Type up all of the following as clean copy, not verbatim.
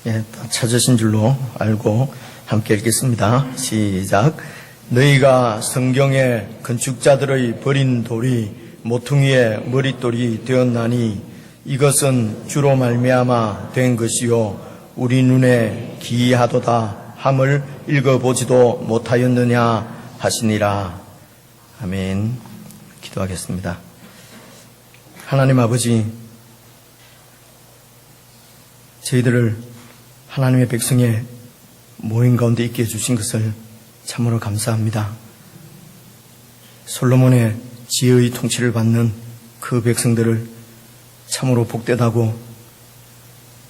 다 찾으신 줄로 알고 함께 읽겠습니다. 시작. 너희가 성경에 건축자들의 버린 돌이 모퉁이의 머릿돌이 되었나니 이것은 주로 말미암아 된 것이요 우리 눈에 기이하도다 함을 읽어보지도 못하였느냐 하시니라. 아멘. 기도하겠습니다. 하나님 아버지, 저희들을 하나님의 백성의 모임 가운데 있게 해주신 것을 참으로 감사합니다. 솔로몬의 지혜의 통치를 받는 그 백성들을 참으로 복되다고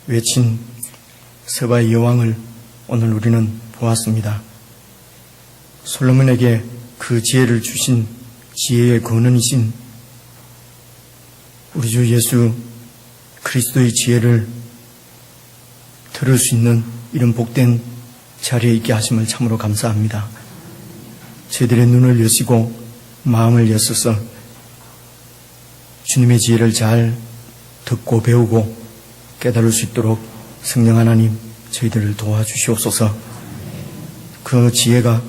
외친 서바의 여왕을 오늘 우리는 보았습니다. 솔로몬에게 그 지혜를 주신 지혜의 근원이신 우리 주 예수 그리스도의 지혜를 들을 수 있는 이런 복된 자리에 있게 하심을 참으로 감사합니다. 저희들의 눈을 여시고 마음을 여셔서 주님의 지혜를 잘 듣고 배우고 깨달을 수 있도록 성령 하나님 저희들을 도와주시옵소서. 그 지혜가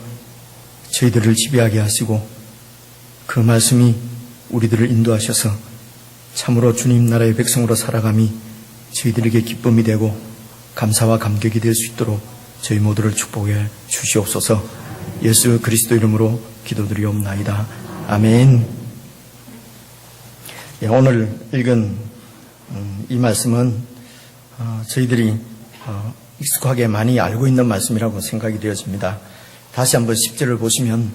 저희들을 지배하게 하시고 그 말씀이 우리들을 인도하셔서 참으로 주님 나라의 백성으로 살아감이 저희들에게 기쁨이 되고 감사와 감격이 될 수 있도록 저희 모두를 축복해 주시옵소서. 예수 그리스도 이름으로 기도드리옵나이다. 아멘. 오늘 읽은 이 말씀은 저희들이 익숙하게 많이 알고 있는 말씀이라고 생각이 되어집니다. 다시 한번 10절을 보시면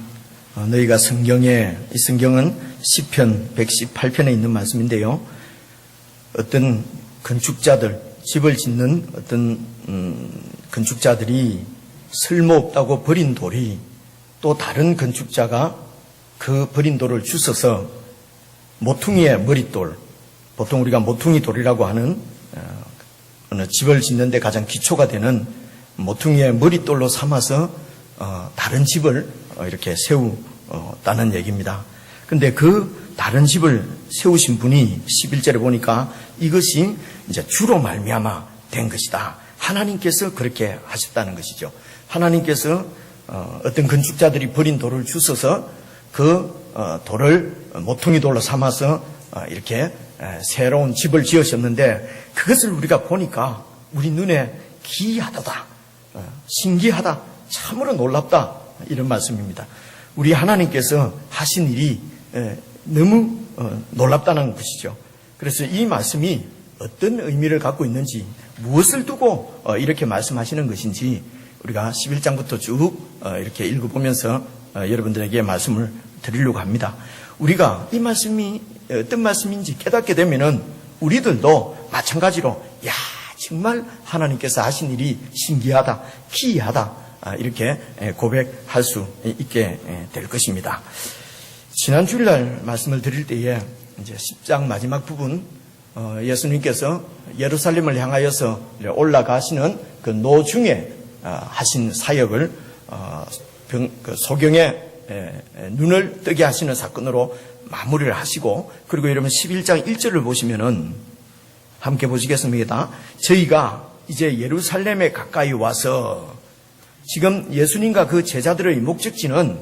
너희가 이 성경은 시편 118편에 있는 말씀인데요. 어떤 건축자들, 집을 짓는 어떤 건축자들이 쓸모없다고 버린 돌이 또 다른 건축자가 그 버린 돌을 주워서 모퉁이의 머릿돌, 보통 우리가 모퉁이 돌이라고 하는 어느 집을 짓는 데 가장 기초가 되는 모퉁이의 머릿돌로 삼아서 다른 집을 이렇게 세우다는 얘기입니다. 근데 그 다른 집을 세우신 분이 11절에 보니까 이것이 이제 주로 말미암아 된 것이다. 하나님께서 그렇게 하셨다는 것이죠. 하나님께서 어떤 건축자들이 버린 돌을 주워서 그 돌을 모퉁이 돌로 삼아서 이렇게 새로운 집을 지으셨는데 그것을 우리가 보니까 우리 눈에 기이하다, 신기하다, 참으로 놀랍다 이런 말씀입니다. 우리 하나님께서 하신 일이 너무 놀랍다는 것이죠. 그래서 이 말씀이 어떤 의미를 갖고 있는지, 무엇을 두고 이렇게 말씀하시는 것인지 우리가 11장부터 쭉 이렇게 읽어보면서 여러분들에게 말씀을 드리려고 합니다. 우리가 이 말씀이 어떤 말씀인지 깨닫게 되면은 우리들도 마찬가지로 정말 하나님께서 하신 일이 신기하다, 기이하다 이렇게 고백할 수 있게 될 것입니다. 지난 주일날 말씀을 드릴 때에 이제 10장 마지막 부분 예수님께서 예루살렘을 향하여서 올라가시는 그 노중에 하신 사역을 그 소경의 눈을 뜨게 하시는 사건으로 마무리를 하시고, 그리고 이러면 11장 1절을 보시면은 함께 보시겠습니다. 저희가 이제 예루살렘에 가까이 와서, 지금 예수님과 그 제자들의 목적지는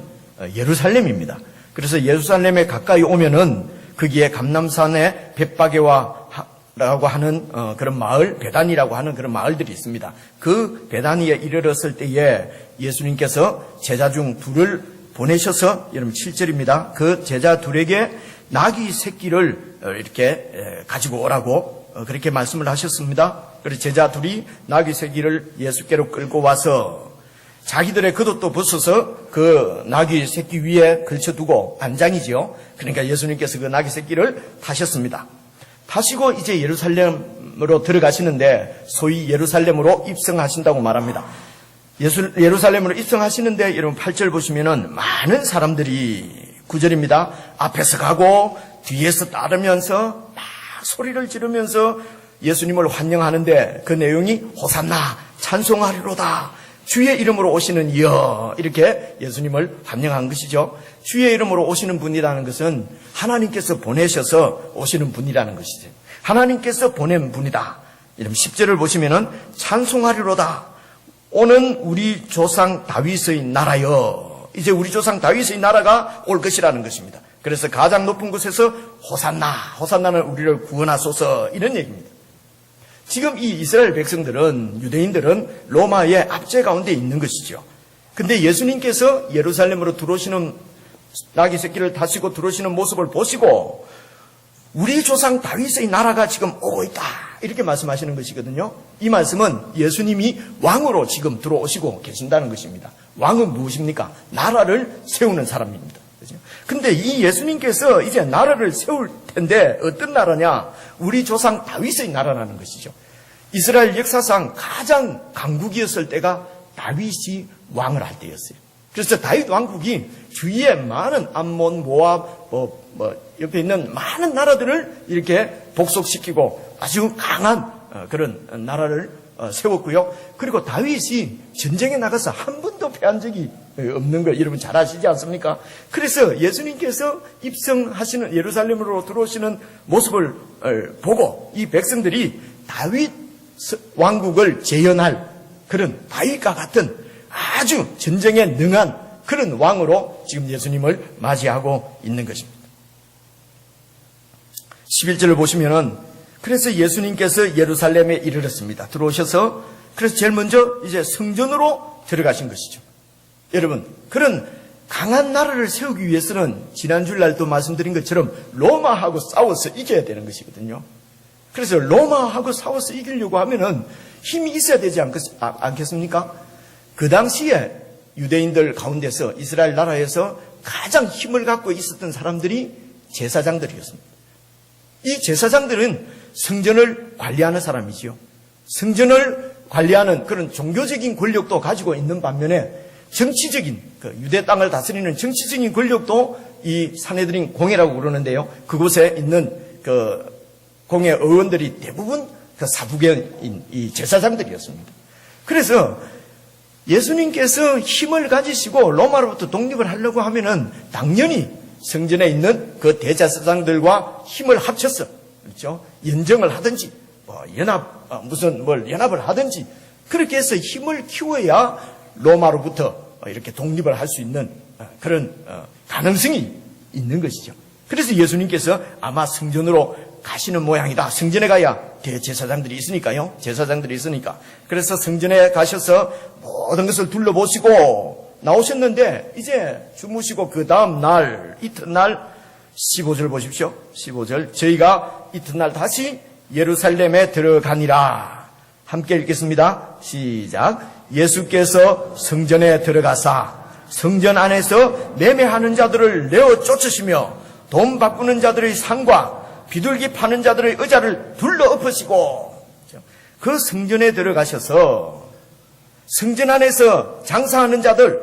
예루살렘입니다. 그래서 예루살렘에 가까이 오면은 거기에 감람산에 벳바게와라고 하는 그런 마을, 베다니라고 하는 그런 마을들이 있습니다. 그 베다니에 이르렀을 때에 예수님께서 제자 중 둘을 보내셔서, 여러분 7절입니다. 그 제자 둘에게 나귀 새끼를 이렇게 가지고 오라고 그렇게 말씀을 하셨습니다. 그래서 제자 둘이 나귀 새끼를 예수께로 끌고 와서 자기들의 겉옷도 벗어서 그 나귀 새끼 위에 걸쳐두고, 안장이지요. 그러니까 예수님께서 그 나귀 새끼를 타셨습니다. 타시고 이제 예루살렘으로 들어가시는데, 소위 예루살렘으로 입성하신다고 말합니다. 예루살렘으로 입성하시는데 여러분 8절 보시면은 많은 사람들이, 9절입니다. 앞에서 가고 뒤에서 따르면서 막 소리를 지르면서 예수님을 환영하는데, 그 내용이 호산나 찬송하리로다, 주의 이름으로 오시는 이여, 이렇게 예수님을 환영한 것이죠. 주의 이름으로 오시는 분이라는 것은 하나님께서 보내셔서 오시는 분이라는 것이죠. 하나님께서 보낸 분이다. 이런 10절을 보시면은 찬송하리로다. 오는 우리 조상 다윗의 나라여. 이제 우리 조상 다윗의 나라가 올 것이라는 것입니다. 그래서 가장 높은 곳에서 호산나, 호산나는 우리를 구원하소서 이런 얘기입니다. 지금 이 이스라엘 백성들은, 유대인들은 로마의 압제 가운데 있는 것이죠. 근데 예수님께서 예루살렘으로 들어오시는, 나귀 새끼를 타시고 들어오시는 모습을 보시고 우리 조상 다윗의 나라가 지금 오고 있다 이렇게 말씀하시는 것이거든요. 이 말씀은 예수님이 왕으로 지금 들어오시고 계신다는 것입니다. 왕은 무엇입니까? 나라를 세우는 사람입니다. 근데 이 예수님께서 이제 나라를 세울 텐데 어떤 나라냐? 우리 조상 다윗의 나라라는 것이죠. 이스라엘 역사상 가장 강국이었을 때가 다윗이 왕을 할 때였어요. 그래서 다윗 왕국이 주위에 많은 암몬, 모압, 옆에 있는 많은 나라들을 이렇게 복속시키고 아주 강한 그런 나라를 세웠고요. 그리고 다윗이 전쟁에 나가서 한 번도 패한 적이 없는 거 여러분 잘 아시지 않습니까? 그래서 예수님께서 입성하시는 예루살렘으로 들어오시는 모습을 보고 이 백성들이 다윗 왕국을 재현할 그런 다윗과 같은 아주 전쟁에 능한 그런 왕으로 지금 예수님을 맞이하고 있는 것입니다. 11절을 보시면은 그래서 예수님께서 예루살렘에 이르렀습니다. 들어오셔서 그래서 제일 먼저 이제 성전으로 들어가신 것이죠. 여러분, 그런 강한 나라를 세우기 위해서는 지난 주일날도 말씀드린 것처럼 로마하고 싸워서 이겨야 되는 것이거든요. 그래서 로마하고 싸워서 이기려고 하면은 힘이 있어야 되지 않겠습니까? 그 당시에 유대인들 가운데서 이스라엘 나라에서 가장 힘을 갖고 있었던 사람들이 제사장들이었습니다. 이 제사장들은 성전을 관리하는 사람이지요. 성전을 관리하는 그런 종교적인 권력도 가지고 있는 반면에 정치적인 유대 땅을 다스리는 정치적인 권력도 이 산헤드린 공회라고 그러는데요. 그곳에 있는 공회 의원들이 대부분 사두개인 이 제사장들이었습니다. 그래서 예수님께서 힘을 가지시고 로마로부터 독립을 하려고 하면은 당연히 성전에 있는 그 대제사장들과 힘을 합쳐서 그렇죠? 연정을 하든지 연합을 하든지 그렇게 해서 힘을 키워야 로마로부터 이렇게 독립을 할 수 있는 그런 가능성이 있는 것이죠. 그래서 예수님께서 아마 성전으로 가시는 모양이다. 성전에 가야 대제사장들이 있으니까요. 제사장들이 있으니까. 그래서 성전에 가셔서 모든 것을 둘러보시고 나오셨는데 이제 주무시고 그 다음 날 이튿날 15절 보십시오. 15절 저희가 이튿날 다시 예루살렘에 들어가니라. 함께 읽겠습니다. 시작. 예수께서 성전에 들어가사 성전 안에서 매매하는 자들을 내어 쫓으시며 돈 바꾸는 자들의 상과 비둘기 파는 자들의 의자를 둘러 엎으시고 그 성전에 들어가셔서 성전 안에서 장사하는 자들,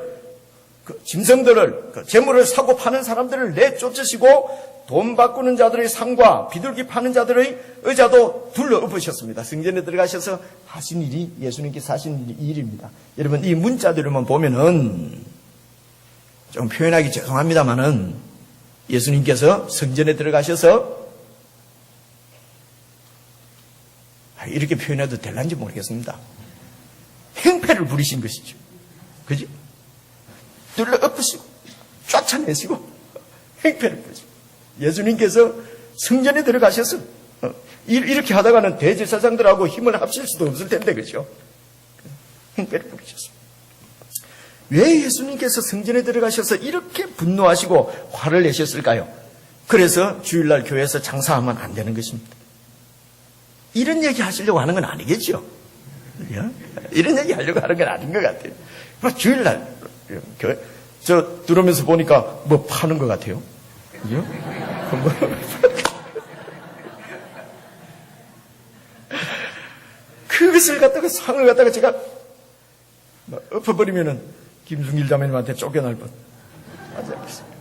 짐승들을, 재물을 사고 파는 사람들을 내쫓으시고 돈 바꾸는 자들의 상과 비둘기 파는 자들의 의자도 둘러 엎으셨습니다. 성전에 들어가셔서 하신 일이 예수님께서 하신 일입니다. 여러분 이 문자들만 보면은 좀 표현하기 죄송합니다만은 예수님께서 성전에 들어가셔서 이렇게 표현해도 될런지 모르겠습니다. 행패를 부리신 것이죠. 그죠? 둘러 엎으시고 쫓아내시고 행패를 부리시고 예수님께서 성전에 들어가셔서 이렇게 하다가는 대제사장들하고 힘을 합칠 수도 없을 텐데 그죠? 행패를 부리셨습니다. 왜 예수님께서 성전에 들어가셔서 이렇게 분노하시고 화를 내셨을까요? 그래서 주일날 교회에서 장사하면 안 되는 것입니다. 이런 얘기 하시려고 하는 건 아니겠죠? 이런 얘기 하려고 하는 건 아닌 것 같아요. 주일날 교회 저 들으면서 보니까 뭐 파는 것 같아요. 그죠? 그것을 갖다가 상을 갖다가 제가 엎어버리면은 김승길 자매님한테 쫓겨날 뻔. 하지 않겠습니다.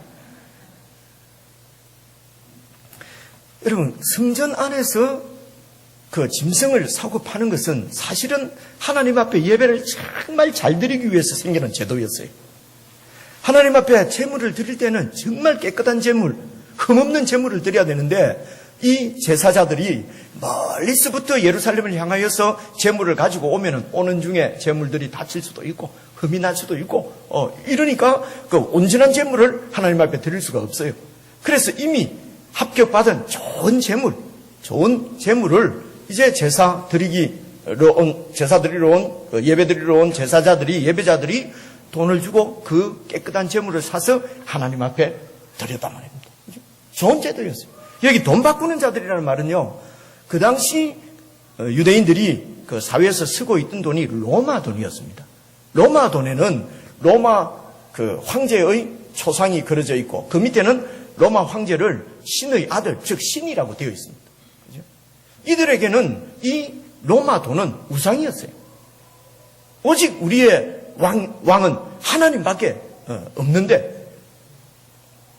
여러분 성전 안에서 그 짐승을 사고 파는 것은 사실은 하나님 앞에 예배를 정말 잘 드리기 위해서 생겨난 제도였어요. 하나님 앞에 제물을 드릴 때는 정말 깨끗한 제물, 흠없는 제물을 드려야 되는데 이 제사자들이 멀리서부터 예루살렘을 향하여서 제물을 가지고 오면은 오는 중에 제물들이 다칠 수도 있고 흠이 날 수도 있고 이러니까 그 온전한 제물을 하나님 앞에 드릴 수가 없어요. 그래서 이미 합격받은 좋은 제물을 이제 제사 드리러 온 예배 드리러 온 예배자들이 돈을 주고 그 깨끗한 제물을 사서 하나님 앞에 드렸단 말입니다. 좋은 제들이었어요. 여기 돈 바꾸는 자들이라는 말은요, 그 당시 유대인들이 그 사회에서 쓰고 있던 돈이 로마 돈이었습니다. 로마 돈에는 로마 그 황제의 초상이 그려져 있고 그 밑에는 로마 황제를 신의 아들, 즉 신이라고 되어 있습니다. 그죠? 이들에게는 이 로마 돈은 우상이었어요. 오직 우리의 왕은 하나님밖에 없는데,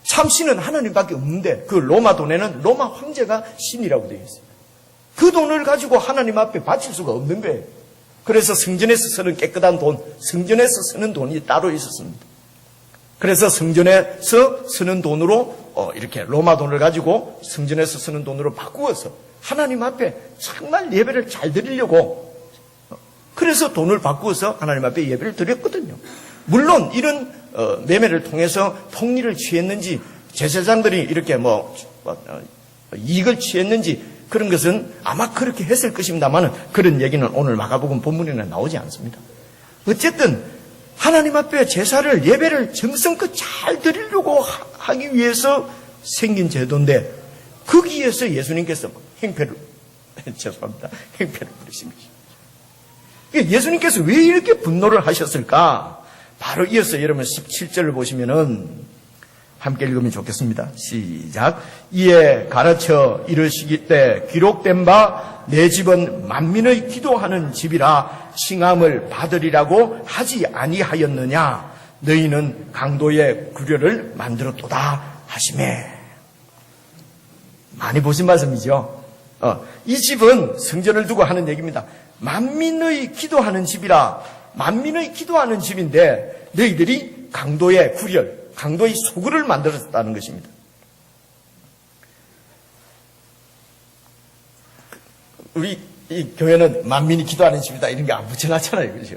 참신은 하나님밖에 없는데 그 로마 돈에는 로마 황제가 신이라고 되어 있어요. 그 돈을 가지고 하나님 앞에 바칠 수가 없는 거예요. 그래서 성전에서 쓰는 깨끗한 돈, 성전에서 쓰는 돈이 따로 있었습니다. 그래서 성전에서 쓰는 돈으로 이렇게 로마 돈을 가지고 성전에서 쓰는 돈으로 바꾸어서 하나님 앞에 정말 예배를 잘 드리려고, 그래서 돈을 바꾸어서 하나님 앞에 예배를 드렸거든요. 물론 이런 매매를 통해서 폭리를 취했는지, 제사장들이 이렇게 이익을 취했는지, 그런 것은 아마 그렇게 했을 것입니다만 그런 얘기는 오늘 마가복음 본문에는 나오지 않습니다. 어쨌든 하나님 앞에 제사를, 예배를 정성껏 잘 드리려고 하기 위해서 생긴 제도인데, 거기에서 예수님께서 행패를 부리신 것입니다. 예수님께서 왜 이렇게 분노를 하셨을까? 바로 이어서 여러분 17절을 보시면은 함께 읽으면 좋겠습니다. 시작. 이에 가르쳐 이르시기때 기록된 바 내 집은 만민의 기도하는 집이라 칭함을 받으리라고 하지 아니하였느냐? 너희는 강도의 구려를 만들었도다 하시매. 많이 보신 말씀이죠. 이 집은 성전을 두고 하는 얘기입니다. 만민의 기도하는 집이라. 만민의 기도하는 집인데 너희들이 강도의 구렬, 강도의 소굴을 만들었다는 것입니다. 우리 이 교회는 만민이 기도하는 집이다 이런 게 안 붙여놨잖아요, 그렇죠?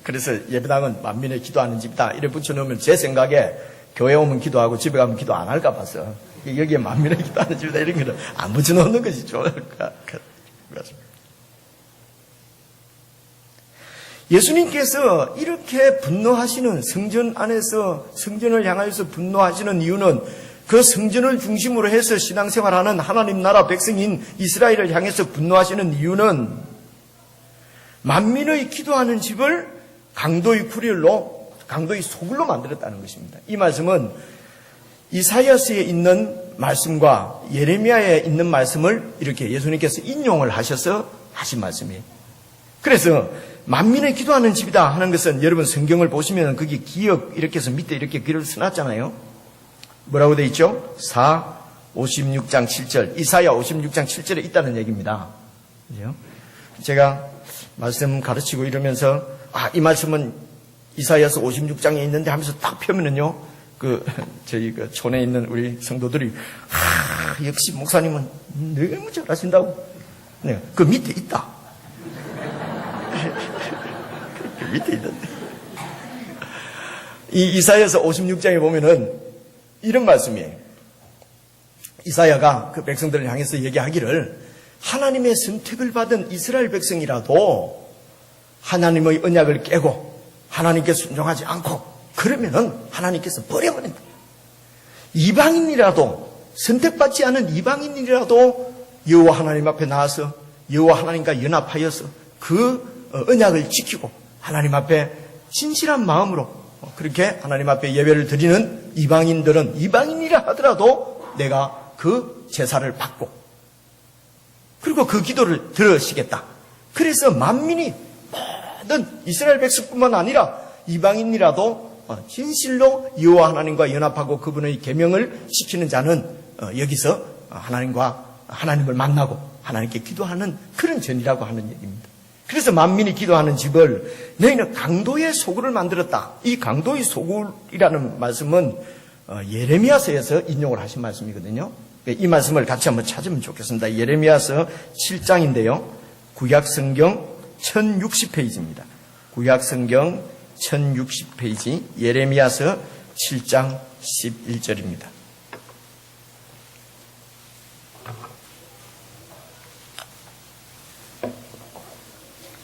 그래서 예배당은 만민의 기도하는 집이다 이래 붙여놓으면 제 생각에 교회 오면 기도하고 집에 가면 기도 안 할까 봐서 여기에 만민의 기도하는 집이다 이런 거는 안 붙여놓는 것이 좋을 것 같습니다. 예수님께서 이렇게 분노하시는, 성전 안에서 성전을 향하여서 분노하시는 이유는 그 성전을 중심으로 해서 신앙생활하는 하나님 나라 백성인 이스라엘을 향해서 분노하시는 이유는 만민의 기도하는 집을 강도의 구렬로, 강도의 소굴로 만들었다는 것입니다. 이 말씀은 이사야서에 있는 말씀과 예레미야에 있는 말씀을 이렇게 예수님께서 인용을 하셔서 하신 말씀이에요. 그래서 만민의 기도하는 집이다 하는 것은 여러분 성경을 보시면 거기 기역 이렇게 해서 밑에 이렇게 글을 써놨잖아요. 뭐라고 되어 있죠? 56장 7절, 이사야 56장 7절에 있다는 얘기입니다. 그죠? 제가 말씀 가르치고 이러면서 이 말씀은 이사야서 56장에 있는데 하면서 딱 펴면은요, 저희 촌에 있는 우리 성도들이 역시 목사님은 너무 잘하신다고. 네, 그 밑에 있다. 그 밑에 있는데. 이 이사야서 56장에 보면은 이런 말씀이에요. 이사야가 그 백성들을 향해서 얘기하기를 하나님의 선택을 받은 이스라엘 백성이라도 하나님의 언약을 깨고 하나님께 순종하지 않고 그러면은 하나님께서 버려버린다. 이방인이라도, 선택받지 않은 이방인이라도 여호와 하나님 앞에 나와서 여호와 하나님과 연합하여서 그 언약을 지키고 하나님 앞에 진실한 마음으로 그렇게 하나님 앞에 예배를 드리는 이방인들은, 이방인이라 하더라도 내가 그 제사를 받고 그리고 그 기도를 들으시겠다. 그래서 만민이, 모든 이스라엘 백성뿐만 아니라 이방인이라도 진실로 여호와 하나님과 연합하고 그분의 계명을 지키는 자는 여기서 하나님을 만나고 하나님께 기도하는 그런 전이라고 하는 얘기입니다. 그래서 만민이 기도하는 집을 너희는 강도의 소굴을 만들었다. 이 강도의 소굴이라는 말씀은 예레미야서에서 인용을 하신 말씀이거든요. 이 말씀을 같이 한번 찾으면 좋겠습니다. 예레미야서 7장인데요. 구약성경 1060페이지입니다. 구약성경 1060페이지 예레미야서 7장 11절입니다.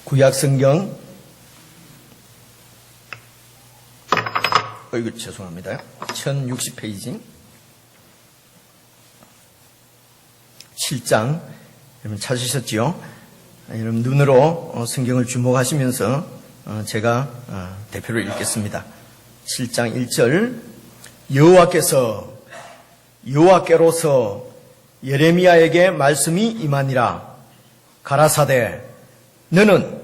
구약성경 이거 죄송합니다. 1060페이지 7장 여러분 찾으셨지요? 여러분 눈으로 성경을 주목하시면서 제가 대표로 읽겠습니다. 7장 1절 여호와께로서 예레미야에게 말씀이 임하니라. 가라사대 너는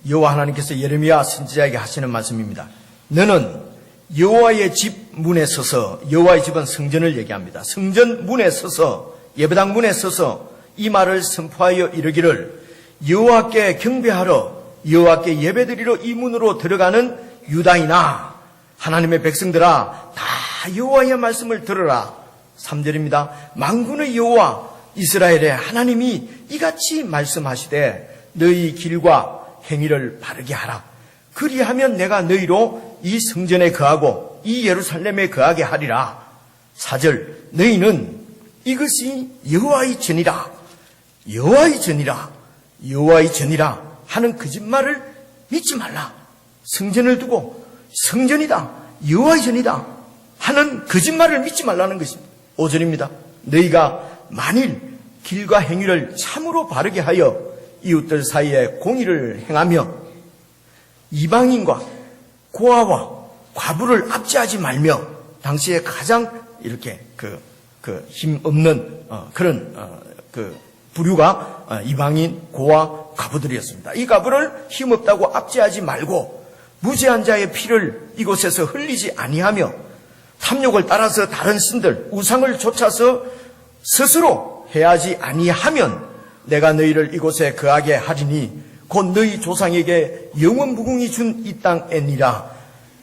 여호와 하나님께서 예레미야 선지자에게 하시는 말씀입니다. 너는 여호와의 집 문에 서서, 여호와의 집은 성전을 얘기합니다. 성전 문에 서서, 예배당 문에 서서 이 말을 선포하여 이르기를 여호와께 경배하러, 여호와께 예배드리러 이 문으로 들어가는 유다이나 하나님의 백성들아 다 여호와의 말씀을 들으라. 3절입니다. 만군의 여호와 이스라엘의 하나님이 이같이 말씀하시되 너희 길과 행위를 바르게 하라. 그리하면 내가 너희로 이 성전에 거하고 이 예루살렘에 거하게 하리라. 4절 너희는 이것이 여호와의 전이라, 여호와의 전이라, 여호와의 전이라 하는 거짓말을 믿지 말라. 성전을 두고 성전이다, 여호와의 전이다 하는 거짓말을 믿지 말라는 것입니다. 5절입니다. 너희가 만일 길과 행위를 참으로 바르게 하여 이웃들 사이에 공의를 행하며 이방인과 고아와 과부를 압제하지 말며, 당시에 가장 이렇게 힘 없는 그런 부류가 이방인 고아 과부들이었습니다. 이 과부를 힘없다고 압제하지 말고 무죄한 자의 피를 이곳에서 흘리지 아니하며 탐욕을 따라서 다른 신들 우상을 좇아서 스스로 해하지 아니하면 내가 너희를 이곳에 거하게 하리니 곧 너희 조상에게 영원 무궁히 준 이 땅에니라.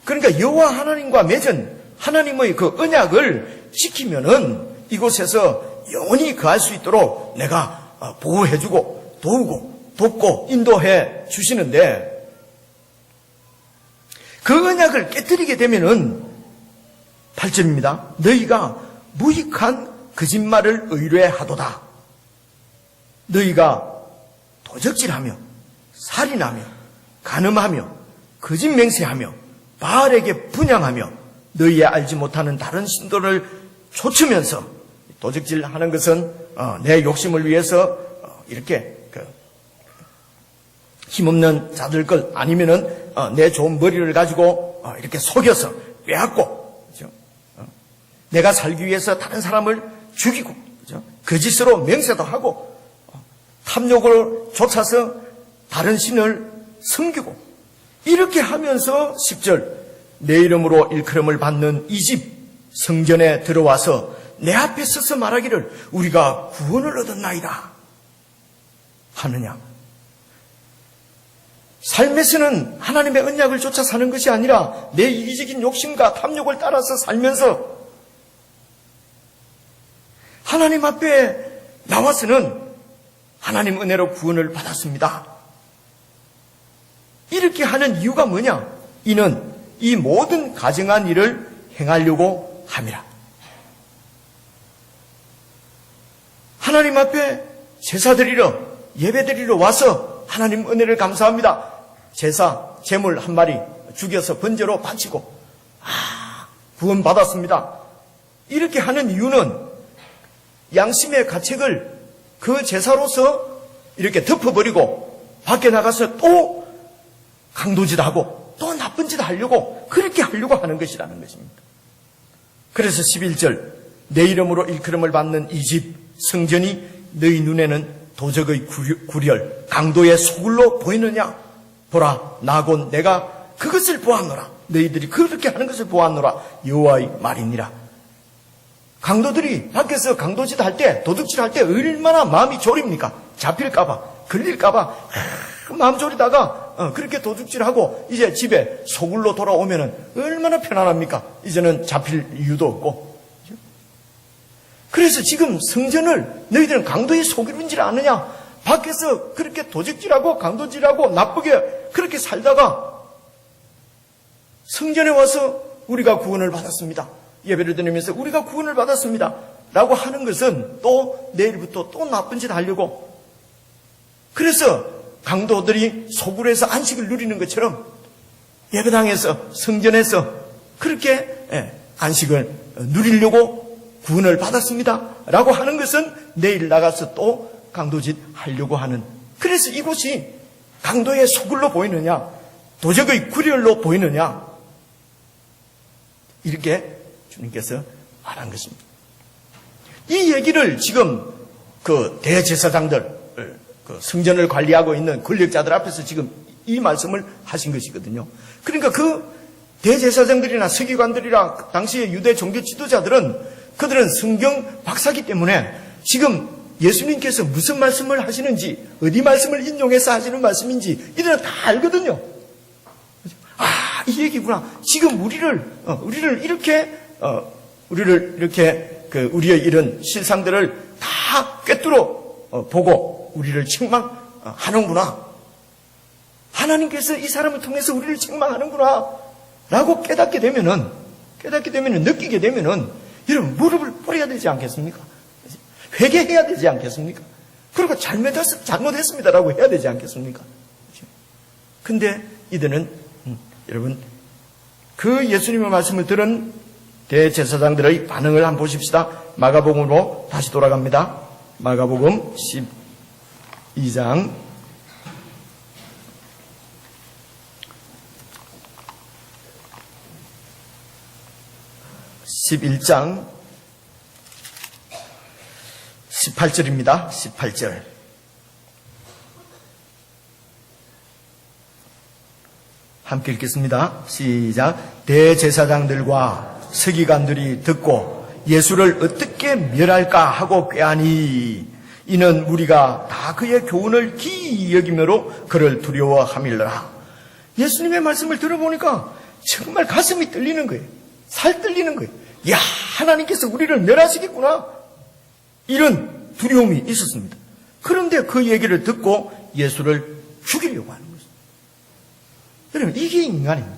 그러니까 여호와 하나님과 맺은 하나님의 그 언약을 지키면은 이곳에서 영원히 거할 수 있도록 내가 보호해주고 도우고 돕고 인도해 주시는데, 그 언약을 깨뜨리게 되면은 8절입니다. 너희가 무익한 거짓말을 의뢰하도다. 너희가 도적질하며 살인하며 간음하며 거짓 맹세하며 바알에게 분향하며 너희의 알지 못하는 다른 신도를 좇으면서, 도적질하는 것은 내 욕심을 위해서 이렇게 힘없는 자들 걸 아니면은 내 좋은 머리를 가지고 이렇게 속여서 빼앗고, 그렇죠? 내가 살기 위해서 다른 사람을 죽이고, 그렇죠? 거짓으로 맹세도 하고 탐욕을 좇아서 다른 신을 섬기고, 이렇게 하면서 10절 내 이름으로 일컬음을 받는 이 집 성전에 들어와서 내 앞에 서서 말하기를 우리가 구원을 얻었나이다 하느냐. 삶에서는 하나님의 언약을 쫓아 사는 것이 아니라 내 이기적인 욕심과 탐욕을 따라서 살면서 하나님 앞에 나와서는 하나님 은혜로 구원을 받았습니다. 이렇게 하는 이유가 뭐냐? 이는 이 모든 가증한 일을 행하려고 함이라. 하나님 앞에 제사 드리러, 예배 드리러 와서 하나님 은혜를 감사합니다. 제사, 제물 한 마리 죽여서 번제로 바치고 구원 받았습니다. 이렇게 하는 이유는 양심의 가책을 그 제사로서 이렇게 덮어버리고 밖에 나가서 또 강도짓 하고 또 나쁜 짓 하려고, 그렇게 하려고 하는 것이라는 것입니다. 그래서 11절 내 이름으로 일컬음을 받는 이 집 성전이 너희 눈에는 도적의 구렬 강도의 소굴로 보이느냐? 보라, 나곧 내가 그것을 보았노라. 너희들이 그렇게 하는 것을 보았노라. 여호와의 말이니라. 강도들이 밖에서 강도짓 할 때, 도둑질 할 때 얼마나 마음이 졸입니까? 잡힐까봐, 걸릴까봐 마음 졸이다가 그렇게 도둑질하고 이제 집에 소굴로 돌아오면은 얼마나 편안합니까? 이제는 잡힐 이유도 없고. 그래서 지금 성전을 너희들은 강도에 속이는 줄 아느냐? 밖에서 그렇게 도적질하고 강도질하고 나쁘게 그렇게 살다가 성전에 와서 우리가 구원을 받았습니다. 예배를 드리면서 우리가 구원을 받았습니다. 라고 하는 것은 또 내일부터 또 나쁜 짓 하려고, 그래서 강도들이 소굴에서 안식을 누리는 것처럼 예배당에서 성전에서 그렇게 안식을 누리려고 구원을 받았습니다 라고 하는 것은 내일 나가서 또 강도짓 하려고 하는, 그래서 이곳이 강도의 소굴로 보이느냐 도적의 구렬로 보이느냐, 이렇게 주님께서 말한 것입니다. 이 얘기를 지금 그 대제사장들, 그 성전을 관리하고 있는 권력자들 앞에서 지금 이 말씀을 하신 것이거든요. 그러니까 그 대제사장들이나 서기관들이나 당시의 유대 종교 지도자들은 그들은 성경 박사기 때문에 지금 예수님께서 무슨 말씀을 하시는지, 어디 말씀을 인용해서 하시는 말씀인지 이들은 다 알거든요. 아, 이 얘기구나. 지금 우리를 이렇게 우리의 이런 실상들을 다 꿰뚫어 보고 우리를 책망하는구나. 하나님께서 이 사람을 통해서 우리를 책망하는구나 라고 깨닫게 되면은, 느끼게 되면은 여러분 무릎을 꿇어야 되지 않겠습니까? 회개해야 되지 않겠습니까? 그리고 잘못했습니다라고 해야 되지 않겠습니까? 근데 이들은 여러분 그 예수님의 말씀을 들은 대제사장들의 반응을 한번 보십시다. 마가복음으로 다시 돌아갑니다. 마가복음 12장 11장 18절입니다. 18절. 함께 읽겠습니다. 시작. 대제사장들과 서기관들이 듣고 예수를 어떻게 멸할까 하고 꾀하니 이는 우리가 다 그의 교훈을 기이 여기므로 그를 두려워함이라. 예수님의 말씀을 들어보니까 정말 가슴이 떨리는 거예요. 살 떨리는 거예요. 야, 하나님께서 우리를 멸하시겠구나. 이런 두려움이 있었습니다. 그런데 그 얘기를 듣고 예수를 죽이려고 하는 것입니다. 여러분, 이게 인간입니다.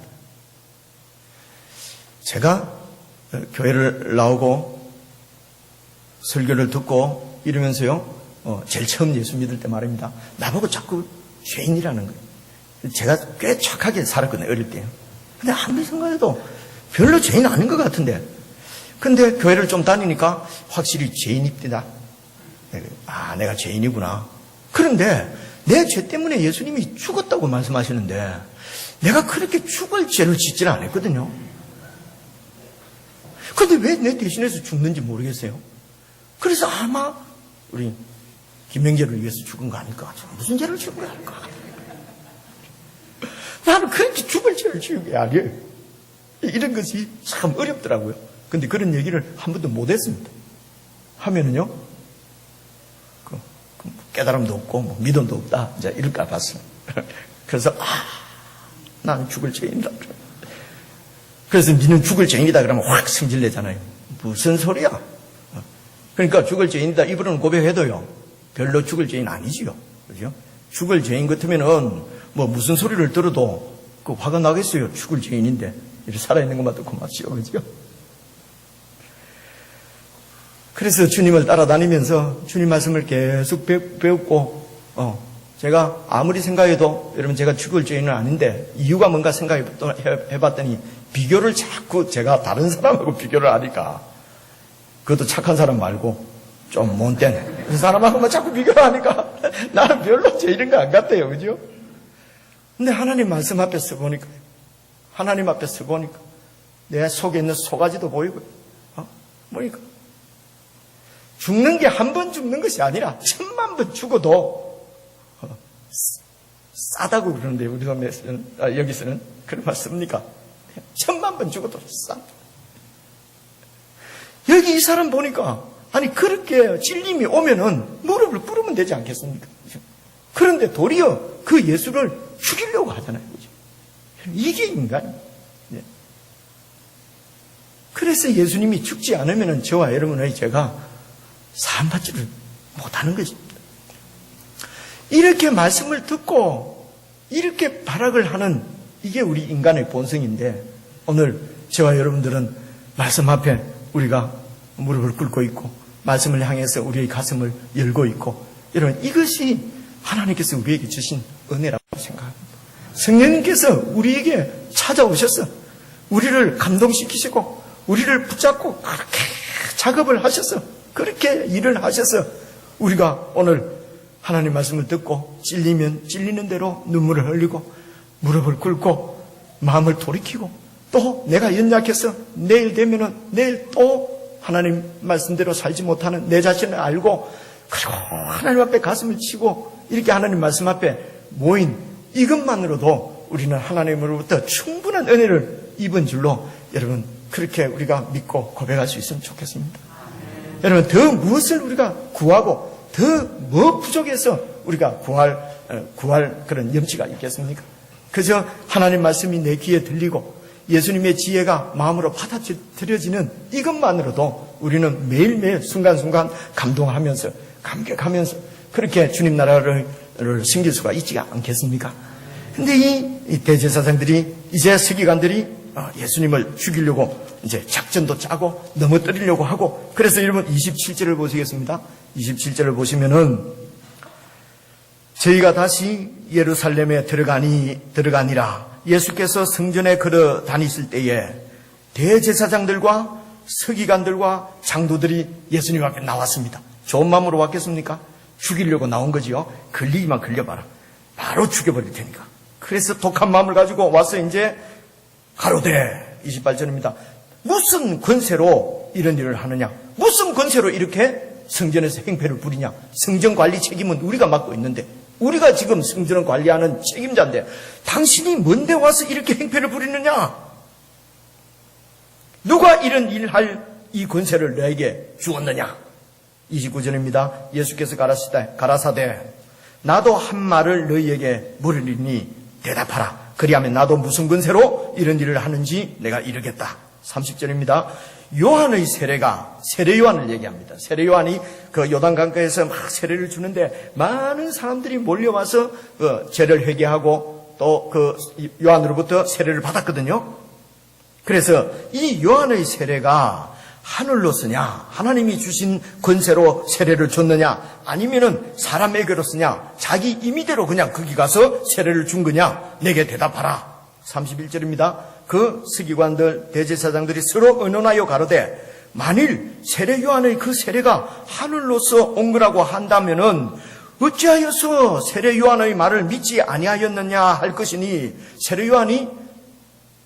제가 교회를 나오고 설교를 듣고 이러면서요, 제일 처음 예수 믿을 때 말입니다. 나보고 자꾸 죄인이라는 거예요. 제가 꽤 착하게 살았거든요, 어릴 때요. 근데 아무리 생각해도 별로 죄인 아닌 것 같은데. 근데 교회를 좀 다니니까 확실히 죄인입니다. 아, 내가 죄인이구나. 그런데 내 죄 때문에 예수님이 죽었다고 말씀하시는데 내가 그렇게 죽을 죄를 짓지는 않았거든요. 근데 왜 내 대신해서 죽는지 모르겠어요. 그래서 아마 우리 김명재를 위해서 죽은 거 아닐까? 무슨 죄를 죽은 거 아닐까? 나는 그렇게 죽을 죄를 지은 게 아니에요. 이런 것이 참 어렵더라고요. 근데 그런 얘기를 한 번도 못 했습니다. 하면은요, 깨달음도 없고, 믿음도 없다. 이제 이럴까 봤어요. 그래서, 나는 죽을 죄인이다. 그래서 니는 죽을 죄인이다 그러면 확 승질내잖아요. 무슨 소리야? 그러니까 죽을 죄인이다. 입으로는 고백해도요, 별로 죽을 죄인 아니지요. 그죠? 죽을 죄인 같으면은, 무슨 소리를 들어도 그 화가 나겠어요. 죽을 죄인인데. 이렇게 살아있는 것만 듣고 맞지요. 그죠? 그래서 주님을 따라다니면서 주님 말씀을 계속 배웠고, 제가 아무리 생각해도, 여러분 제가 죽을 죄인은 아닌데, 이유가 뭔가 생각해봤더니, 비교를 자꾸 제가 다른 사람하고 비교를 하니까, 그것도 착한 사람 말고, 좀 못된, 그 사람하고만 자꾸 비교를 하니까, 나는 별로 죄인인 거 안 같아요. 그죠? 근데 하나님 말씀 앞에 서보니까, 내 속에 있는 소가지도 보이고, 보니까, 죽는 게 한 번 죽는 것이 아니라 1000만 번 죽어도 싸다고 그러는데 우리 동네에서는, 여기서는 그런 말 씁니까? 1000만 번 죽어도 싸. 여기 이 사람 보니까 아니 그렇게 찔림이 오면은 무릎을 꿇으면 되지 않겠습니까? 그런데 도리어 그 예수를 죽이려고 하잖아요. 그죠? 이게 인간이에요. 그래서 예수님이 죽지 않으면은 저와 여러분의 죄가 사함받지를 못하는 것입니다. 이렇게 말씀을 듣고 이렇게 발악을 하는 이게 우리 인간의 본성인데, 오늘 저와 여러분들은 말씀 앞에 우리가 무릎을 꿇고 있고 말씀을 향해서 우리의 가슴을 열고 있고, 여러분, 이것이 하나님께서 우리에게 주신 은혜라고 생각합니다. 성령님께서 우리에게 찾아오셔서 우리를 감동시키시고 우리를 붙잡고 그렇게 작업을 하셔서, 그렇게 일을 하셔서 우리가 오늘 하나님 말씀을 듣고 찔리면 찔리는 대로 눈물을 흘리고 무릎을 꿇고 마음을 돌이키고, 또 내가 연약해서 내일 되면은 내일 또 하나님 말씀대로 살지 못하는 내 자신을 알고, 그리고 하나님 앞에 가슴을 치고 이렇게 하나님 말씀 앞에 모인 이것만으로도 우리는 하나님으로부터 충분한 은혜를 입은 줄로, 여러분, 그렇게 우리가 믿고 고백할 수 있으면 좋겠습니다. 여러분, 더 무엇을 우리가 구하고 더 뭐 부족해서 우리가 구할 그런 염치가 있겠습니까? 그저 하나님 말씀이 내 귀에 들리고 예수님의 지혜가 마음으로 받아들여지는 이것만으로도 우리는 매일매일 순간순간 감동하면서 감격하면서 그렇게 주님 나라를 섬길 수가 있지가 않겠습니까? 근데 이 대제사장들이, 이제 서기관들이 예수님을 죽이려고 이제 작전도 짜고 넘어뜨리려고 하고, 그래서 여러분 27절을 보시겠습니다. 27절을 보시면은, 저희가 다시 예루살렘에 들어가니라. 예수께서 성전에 걸어 다니실 때에 대제사장들과 서기관들과 장도들이 예수님 앞에 나왔습니다. 좋은 마음으로 왔겠습니까? 죽이려고 나온 거지요. 걸리기만 걸려봐라, 바로 죽여버릴 테니까. 그래서 독한 마음을 가지고 와서 이제 가로되, 28절입니다. 무슨 권세로 이런 일을 하느냐? 무슨 권세로 이렇게 성전에서 행패를 부리냐? 성전 관리 책임은 우리가 맡고 있는데, 우리가 지금 성전을 관리하는 책임자인데 당신이 뭔데 와서 이렇게 행패를 부리느냐? 누가 이런 일을 할 이 권세를 너에게 주었느냐? 29절입니다. 예수께서 가라사대 나도 한 말을 너희에게 물으리니 대답하라. 그리하면 나도 무슨 권세로 이런 일을 하는지 내가 이르겠다. 30절입니다. 요한의 세례가, 세례 요한을 얘기합니다. 세례 요한이 그 요단강가에서 막 세례를 주는데 많은 사람들이 몰려와서 죄를 회개하고 또 그 요한으로부터 세례를 받았거든요. 그래서 이 요한의 세례가 하늘로서냐, 하나님이 주신 권세로 세례를 줬느냐, 아니면은 사람에게로 쓰냐, 자기 임의대로 그냥 거기 가서 세례를 준 거냐, 내게 대답하라. 31절입니다. 그 서기관들, 대제사장들이 서로 의논하여 가로되 만일 세례 요한의 그 세례가 하늘로서 온 거라고 한다면은 어찌하여서 세례 요한의 말을 믿지 아니하였느냐 할 것이니, 세례 요한이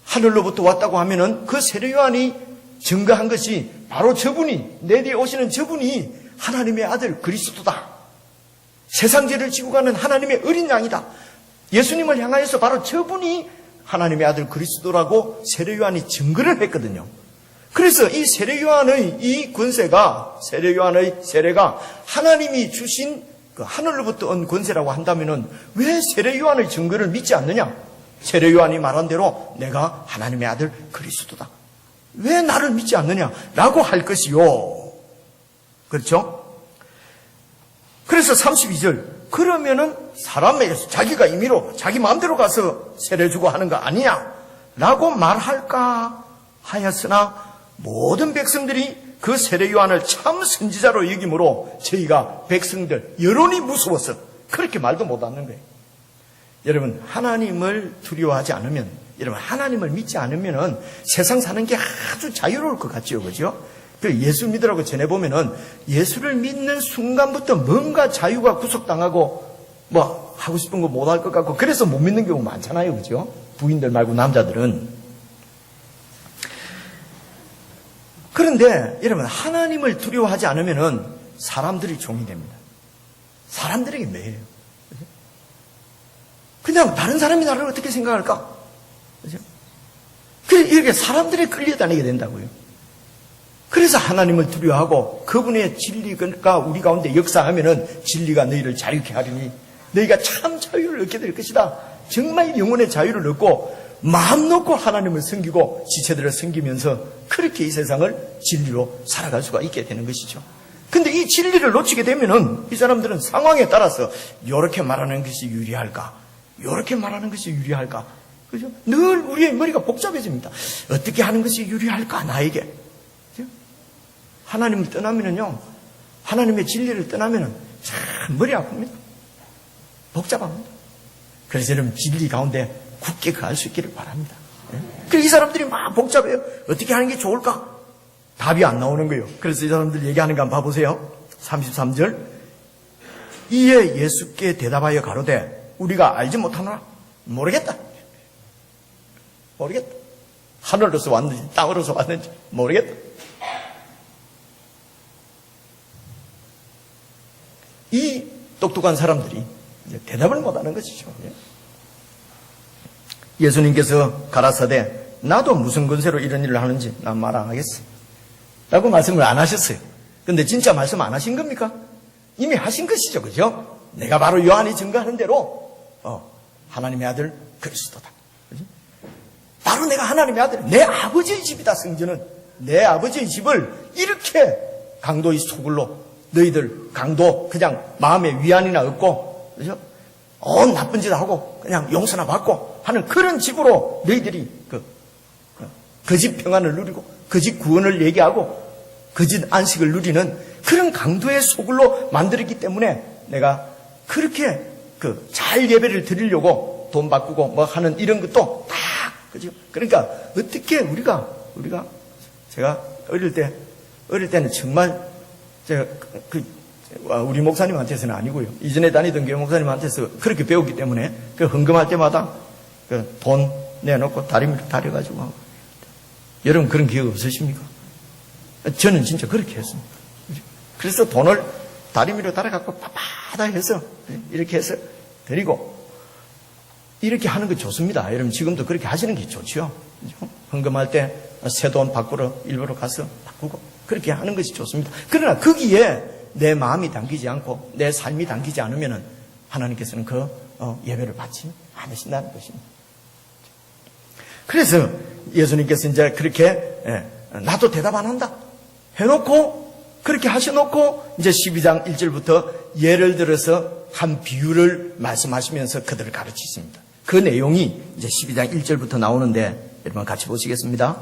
하늘로부터 왔다고 하면은 그 세례 요한이 증거한 것이 바로 저분이, 내 뒤에 오시는 저분이 하나님의 아들 그리스도다. 세상 죄를 지고 가는 하나님의 어린 양이다. 예수님을 향하여서 바로 저분이 하나님의 아들 그리스도라고 세례 요한이 증거를 했거든요. 그래서 이 세례 요한의 이 권세가, 세례 요한의 세례가 하나님이 주신 그 하늘로부터 온 권세라고 한다면은 왜 세례 요한의 증거를 믿지 않느냐? 세례 요한이 말한 대로 내가 하나님의 아들 그리스도다. 왜 나를 믿지 않느냐라고 할 것이요. 그렇죠? 그래서 32절, 그러면은 사람에게서 자기가 임의로 자기 마음대로 가서 세례 주고 하는 거 아니냐 라고 말할까 하였으나 모든 백성들이 그 세례 요한을 참 선지자로 여김으로 저희가 백성들 여론이 무서워서 그렇게 말도 못하는 거예요. 여러분, 하나님을 두려워하지 않으면, 여러분 하나님을 믿지 않으면은 세상 사는 게 아주 자유로울 것 같죠, 그죠? 그 예수 믿으라고 전해보면은 예수를 믿는 순간부터 뭔가 자유가 구속당하고 뭐 하고 싶은 거 못 할 것 같고, 그래서 못 믿는 경우 많잖아요, 그죠? 부인들 말고 남자들은. 그런데 여러분, 하나님을 두려워하지 않으면은 사람들이 종이 됩니다. 사람들에게 매예요. 그냥 다른 사람이 나를 어떻게 생각할까? 그죠? 이렇게 사람들이 끌려다니게 된다고요. 그래서 하나님을 두려워하고 그분의 진리가 우리 가운데 역사하면은 진리가 너희를 자유케 하리니 너희가 참 자유를 얻게 될 것이다. 정말 영혼의 자유를 얻고 마음 놓고 하나님을 섬기고 지체들을 섬기면서 그렇게 이 세상을 진리로 살아갈 수가 있게 되는 것이죠. 근데 이 진리를 놓치게 되면은 이 사람들은 상황에 따라서 이렇게 말하는 것이 유리할까? 이렇게 말하는 것이 유리할까? 그죠? 늘 우리의 머리가 복잡해집니다. 어떻게 하는 것이 유리할까, 나에게? 그죠? 하나님을 떠나면은요, 하나님의 진리를 떠나면은 참 머리 아픕니다. 복잡합니다. 그래서 여러분 진리 가운데 굳게 갈 수 있기를 바랍니다. 그래서 이 사람들이 막 복잡해요. 어떻게 하는 게 좋을까? 답이 안 나오는 거예요. 그래서 이 사람들 얘기하는 거 한번 봐보세요. 33절. 이에 예수께 대답하여 가로되 우리가 알지 못하노라. 모르겠다. 모르겠다. 하늘로서 왔는지 땅으로서 왔는지 모르겠다. 이 똑똑한 사람들이 이제 대답을 못하는 것이죠. 예수님께서 가라사대 나도 무슨 권세로 이런 일을 하는지 난 말 안 하겠어 라고 말씀을 안 하셨어요. 근데 진짜 말씀 안 하신 겁니까? 이미 하신 것이죠. 그죠? 내가 바로 요한이 증거하는 대로 하나님의 아들 그리스도다. 그죠? 바로 내가 하나님의 아들, 내 아버지의 집이다. 성전은 내 아버지의 집을 이렇게 강도의 소굴로 너희들 강도 그냥 마음에 위안이나 얻고, 그죠? 나쁜 짓 하고 그냥 용서나 받고 하는 그런 집으로 너희들이 거짓 평안을 누리고 거짓 구원을 얘기하고 거짓 안식을 누리는 그런 강도의 소굴로 만들었기 때문에 내가 그렇게 잘 예배를 드리려고 돈 바꾸고 뭐 하는 이런 것도 다, 그죠? 그러니까 어떻게 우리가 제가 어릴 때는 정말 제가 우리 목사님한테서는 아니고요. 이전에 다니던 교회 목사님한테서 그렇게 배웠기 때문에 헌금할 때마다 돈 내놓고 다리미로 다려가지고. 여러분 그런 기억 없으십니까? 저는 진짜 그렇게 했습니다. 그래서 돈을 다리미로 달아갖고 빠바다 해서 이렇게 해서 드리고 이렇게 하는 거 좋습니다. 여러분 지금도 그렇게 하시는 게 좋죠. 헌금할 때 새 돈 바꾸러 일부러 가서 바꾸고 그렇게 하는 것이 좋습니다. 그러나 거기에 내 마음이 담기지 않고 내 삶이 담기지 않으면 하나님께서는 그 예배를 받지 않으신다는 것입니다. 그래서 예수님께서 이제 그렇게 나도 대답 안 한다 해놓고 그렇게 하셔놓고 이제 12장 1절부터 예를 들어서 한 비유를 말씀하시면서 그들을 가르치십니다. 그 내용이 이제 12장 1절부터 나오는데 여러분 같이 보시겠습니다.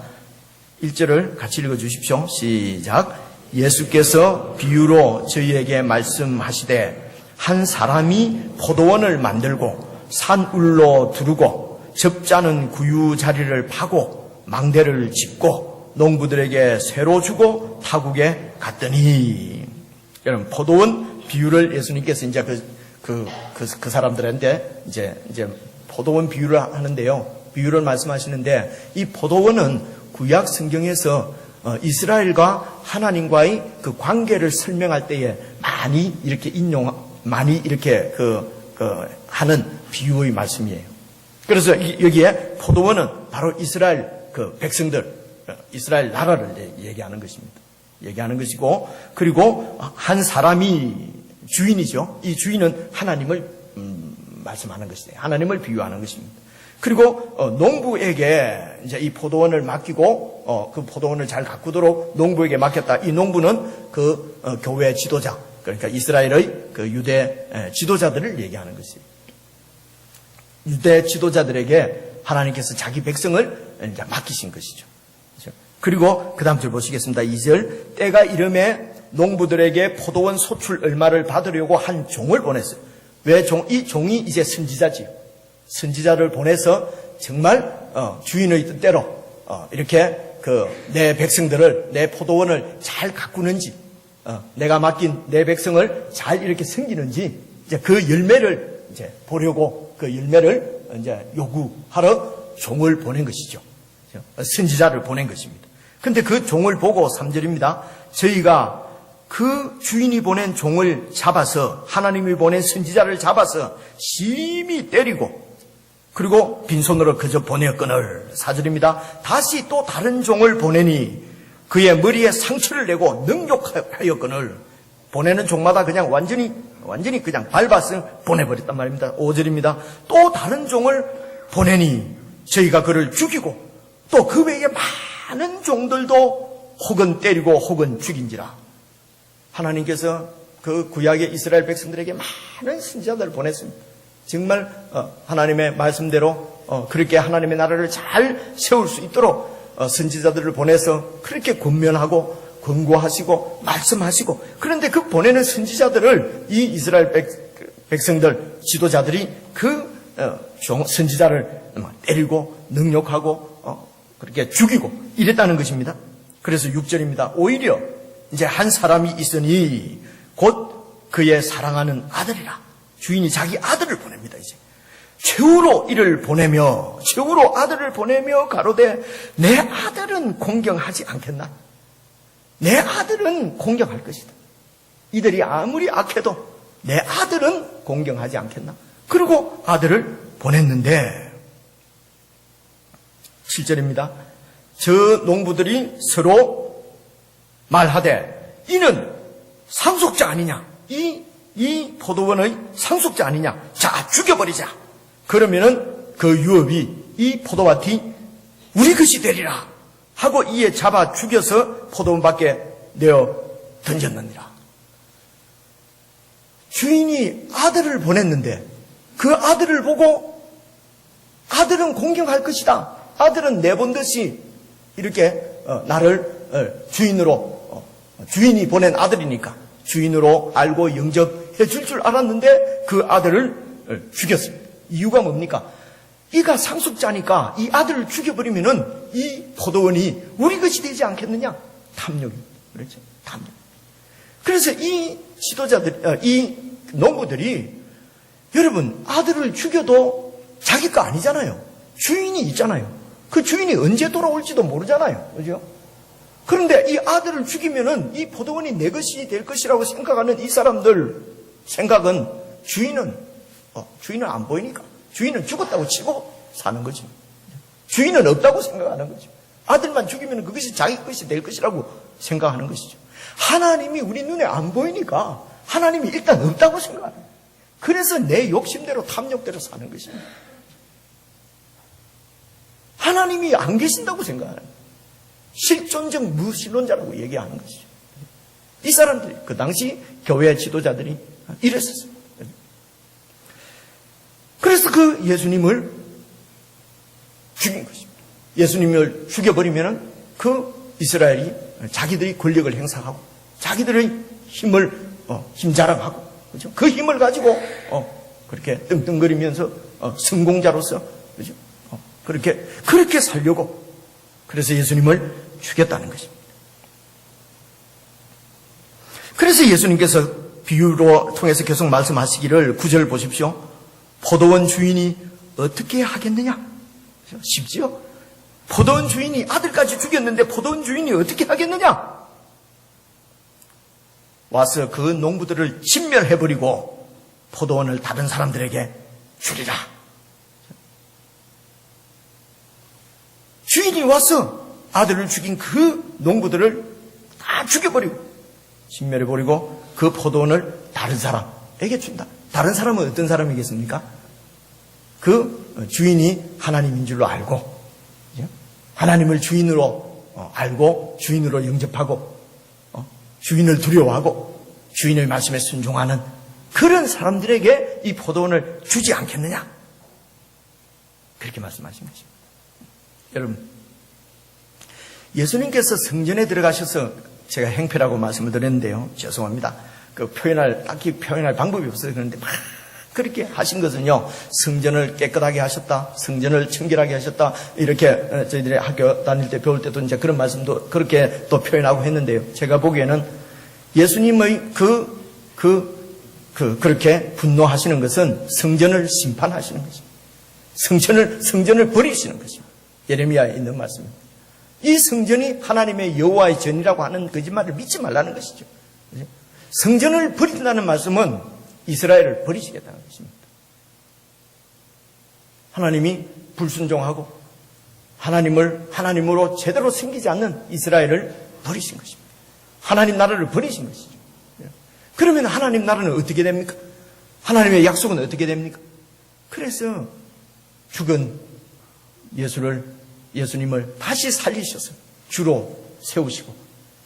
1절을 같이 읽어주십시오. 시작. 예수께서 비유로 저희에게 말씀하시되 한 사람이 포도원을 만들고 산울로 두르고 접자는 구유 자리를 파고 망대를 짓고 농부들에게 새로 주고 타국에 갔더니, 여러분 포도원 비유를 예수님께서 이제 그 사람들한테 이제 포도원 비유를 하는데요. 비유를 말씀하시는데 이 포도원은 구약 성경에서 이스라엘과 하나님과의 그 관계를 설명할 때에 많이 이렇게 많이 이렇게 하는 비유의 말씀이에요. 그래서 여기에 포도원은 바로 이스라엘 백성들, 이스라엘 나라를 얘기하는 것입니다. 얘기하는 것이고, 그리고 한 사람이 주인이죠. 이 주인은 하나님을 말씀하는 것이에요. 하나님을 비유하는 것입니다. 그리고 농부에게 이제 이 포도원을 맡기고 그 포도원을 잘 가꾸도록 농부에게 맡겼다. 이 농부는 그 교회 지도자, 그러니까 이스라엘의 그 유대 지도자들을 얘기하는 것이에요. 유대 지도자들에게 하나님께서 자기 백성을 이제 맡기신 것이죠. 그리고 그 다음 절 보시겠습니다. 2절. 때가 이름에 농부들에게 포도원 소출 얼마를 받으려고 한 종을 보냈어요. 왜 이 종이 이제 선지자지요. 선지자를 보내서 정말 주인의 뜻대로 이렇게 내 백성들을, 내 포도원을 잘 가꾸는지, 내가 맡긴 내 백성을 잘 이렇게 섬기는지 이제 그 열매를 이제 보려고 그 열매를 이제 요구하러 종을 보낸 것이죠. 선지자를 보낸 것입니다. 근데 그 종을 보고 3절입니다. 저희가 그 주인이 보낸 종을 잡아서, 하나님이 보낸 선지자를 잡아서 심히 때리고 그리고 빈손으로 그저 보내었거늘. 4절입니다. 다시 또 다른 종을 보내니 그의 머리에 상처를 내고 능욕하였거늘. 보내는 종마다 그냥 완전히 그냥 밟아서 보내버렸단 말입니다. 5절입니다. 또 다른 종을 보내니 저희가 그를 죽이고 또 그 외에 많은 종들도 혹은 때리고 혹은 죽인지라. 하나님께서 그 구약의 이스라엘 백성들에게 많은 선지자들을 보냈습니다. 정말 하나님의 말씀대로 그렇게 하나님의 나라를 잘 세울 수 있도록 선지자들을 보내서 그렇게 권면하고 권고하시고 말씀하시고, 그런데 그 보내는 선지자들을 이 이스라엘 백성들 지도자들이 그 선지자를 때리고 능욕하고 그렇게 죽이고 이랬다는 것입니다. 그래서 6절입니다. 오히려 이제 한 사람이 있으니 곧 그의 사랑하는 아들이라. 주인이 자기 아들을 보냅니다. 이제 최후로 이를 보내며, 최후로 아들을 보내며 가로되 내 아들은 공경하지 않겠나? 내 아들은 공경할 것이다. 이들이 아무리 악해도 내 아들은 공경하지 않겠나? 그리고 아들을 보냈는데 7절입니다. 저 농부들이 서로 말하되 이는 상속자 아니냐? 이 포도원의 상속자 아니냐? 자, 죽여버리자. 그러면은 그 유업이 이 포도밭이 우리 것이 되리라 하고 이에 잡아 죽여서 포도원 밖에 내어 던졌느니라. 주인이 아들을 보냈는데 그 아들을 보고 아들은 공경할 것이다. 아들은 내본 듯이 이렇게 나를 주인으로, 주인이 보낸 아들이니까 주인으로 알고 영접해 줄 줄 알았는데 그 아들을 죽였습니다. 이유가 뭡니까? 이가 상속자니까 이 아들을 죽여버리면은 이 포도원이 우리 것이 되지 않겠느냐? 탐욕이. 그렇죠? 탐욕. 그래서 이 지도자들, 이 농부들이, 여러분, 아들을 죽여도 자기 거 아니잖아요. 주인이 있잖아요. 그 주인이 언제 돌아올지도 모르잖아요. 그죠? 그런데 이 아들을 죽이면은 이 포도원이 내 것이 될 것이라고 생각하는 이 사람들 생각은 주인은 안 보이니까 주인은 죽었다고 치고 사는 거죠. 주인은 없다고 생각하는 거죠. 아들만 죽이면 그것이 자기 것이 될 것이라고 생각하는 것이죠. 하나님이 우리 눈에 안 보이니까 하나님이 일단 없다고 생각하는 거예요. 그래서 내 욕심대로 탐욕대로 사는 것입니다. 하나님이 안 계신다고 생각하는 거예요. 실존적 무신론자라고 얘기하는 것이죠. 이 사람들이, 그 당시 교회 지도자들이 이랬었어요. 그래서 그 예수님을 죽인 것입니다. 예수님을 죽여버리면 그 이스라엘이 자기들이 권력을 행사하고 자기들의 힘 자랑하고, 그죠? 그 힘을 가지고 그렇게 떵떵거리면서 성공자로서, 그죠? 그렇게 살려고, 그래서 예수님을 죽였다는 것입니다. 그래서 예수님께서 비유로 통해서 계속 말씀하시기를 9절 보십시오. 포도원 주인이 어떻게 하겠느냐? 쉽지요? 포도원 주인이 아들까지 죽였는데 포도원 주인이 어떻게 하겠느냐? 와서 그 농부들을 진멸해버리고 포도원을 다른 사람들에게 주리라. 주인이 와서 아들을 죽인 그 농부들을 다 죽여버리고 진멸해버리고 그 포도원을 다른 사람에게 준다. 다른 사람은 어떤 사람이겠습니까? 그 주인이 하나님인 줄로 알고, 하나님을 주인으로 알고 주인으로 영접하고 주인을 두려워하고 주인의 말씀에 순종하는 그런 사람들에게 이 포도원을 주지 않겠느냐? 그렇게 말씀하신 것입니다. 여러분, 예수님께서 성전에 들어가셔서, 제가 행패라고 말씀을 드렸는데요, 죄송합니다. 딱히 표현할 방법이 없어서 그런데 막 그렇게 하신 것은요, 성전을 깨끗하게 하셨다, 성전을 청결하게 하셨다, 이렇게 저희들이 학교 다닐 때 배울 때도 이제 그런 말씀도 그렇게 또 표현하고 했는데요, 제가 보기에는 예수님의 그렇게 분노하시는 것은 성전을 심판하시는 것입니다. 성전을 버리시는 것입니다. 예레미야에 있는 말씀입니다. 이 성전이 하나님의 여호와의 전이라고 하는 거짓말을 믿지 말라는 것이죠. 성전을 버린다는 말씀은 이스라엘을 버리시겠다는 것입니다. 하나님이 불순종하고 하나님으로 제대로 섬기지 않는 이스라엘을 버리신 것입니다. 하나님 나라를 버리신 것이죠. 그러면 하나님 나라는 어떻게 됩니까? 하나님의 약속은 어떻게 됩니까? 그래서 죽은 예수님을 다시 살리셔서 주로 세우시고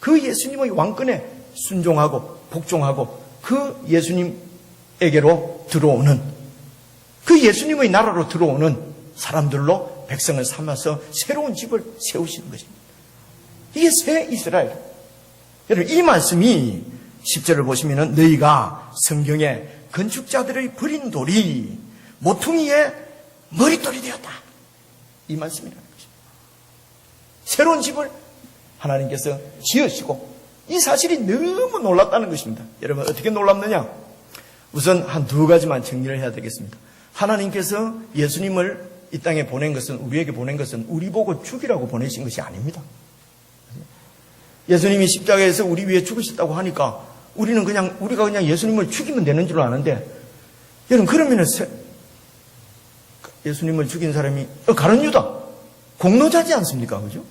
그 예수님의 왕권에 순종하고 복종하고 그 예수님에게로 들어오는, 그 예수님의 나라로 들어오는 사람들로 백성을 삼아서 새로운 집을 세우시는 것입니다. 이게 새 이스라엘. 여러분, 이 말씀이 10절을 보시면은 너희가 성경에 건축자들의 버린 돌이 모퉁이의 머릿돌이 되었다, 이 말씀이라는 것입니다. 새로운 집을 하나님께서 지으시고, 이 사실이 너무 놀랍다는 것입니다. 여러분, 어떻게 놀랍느냐? 우선 한 두 가지만 정리를 해야 되겠습니다. 하나님께서 예수님을 이 땅에 보낸 것은, 우리에게 보낸 것은 우리 보고 죽이라고 보내신 것이 아닙니다. 예수님이 십자가에서 우리 위해 죽으셨다고 하니까 우리가 그냥 예수님을 죽이면 되는 줄 아는데, 여러분, 그러면은 예수님을 죽인 사람이 가룟 유다 공로자지 않습니까? 그죠?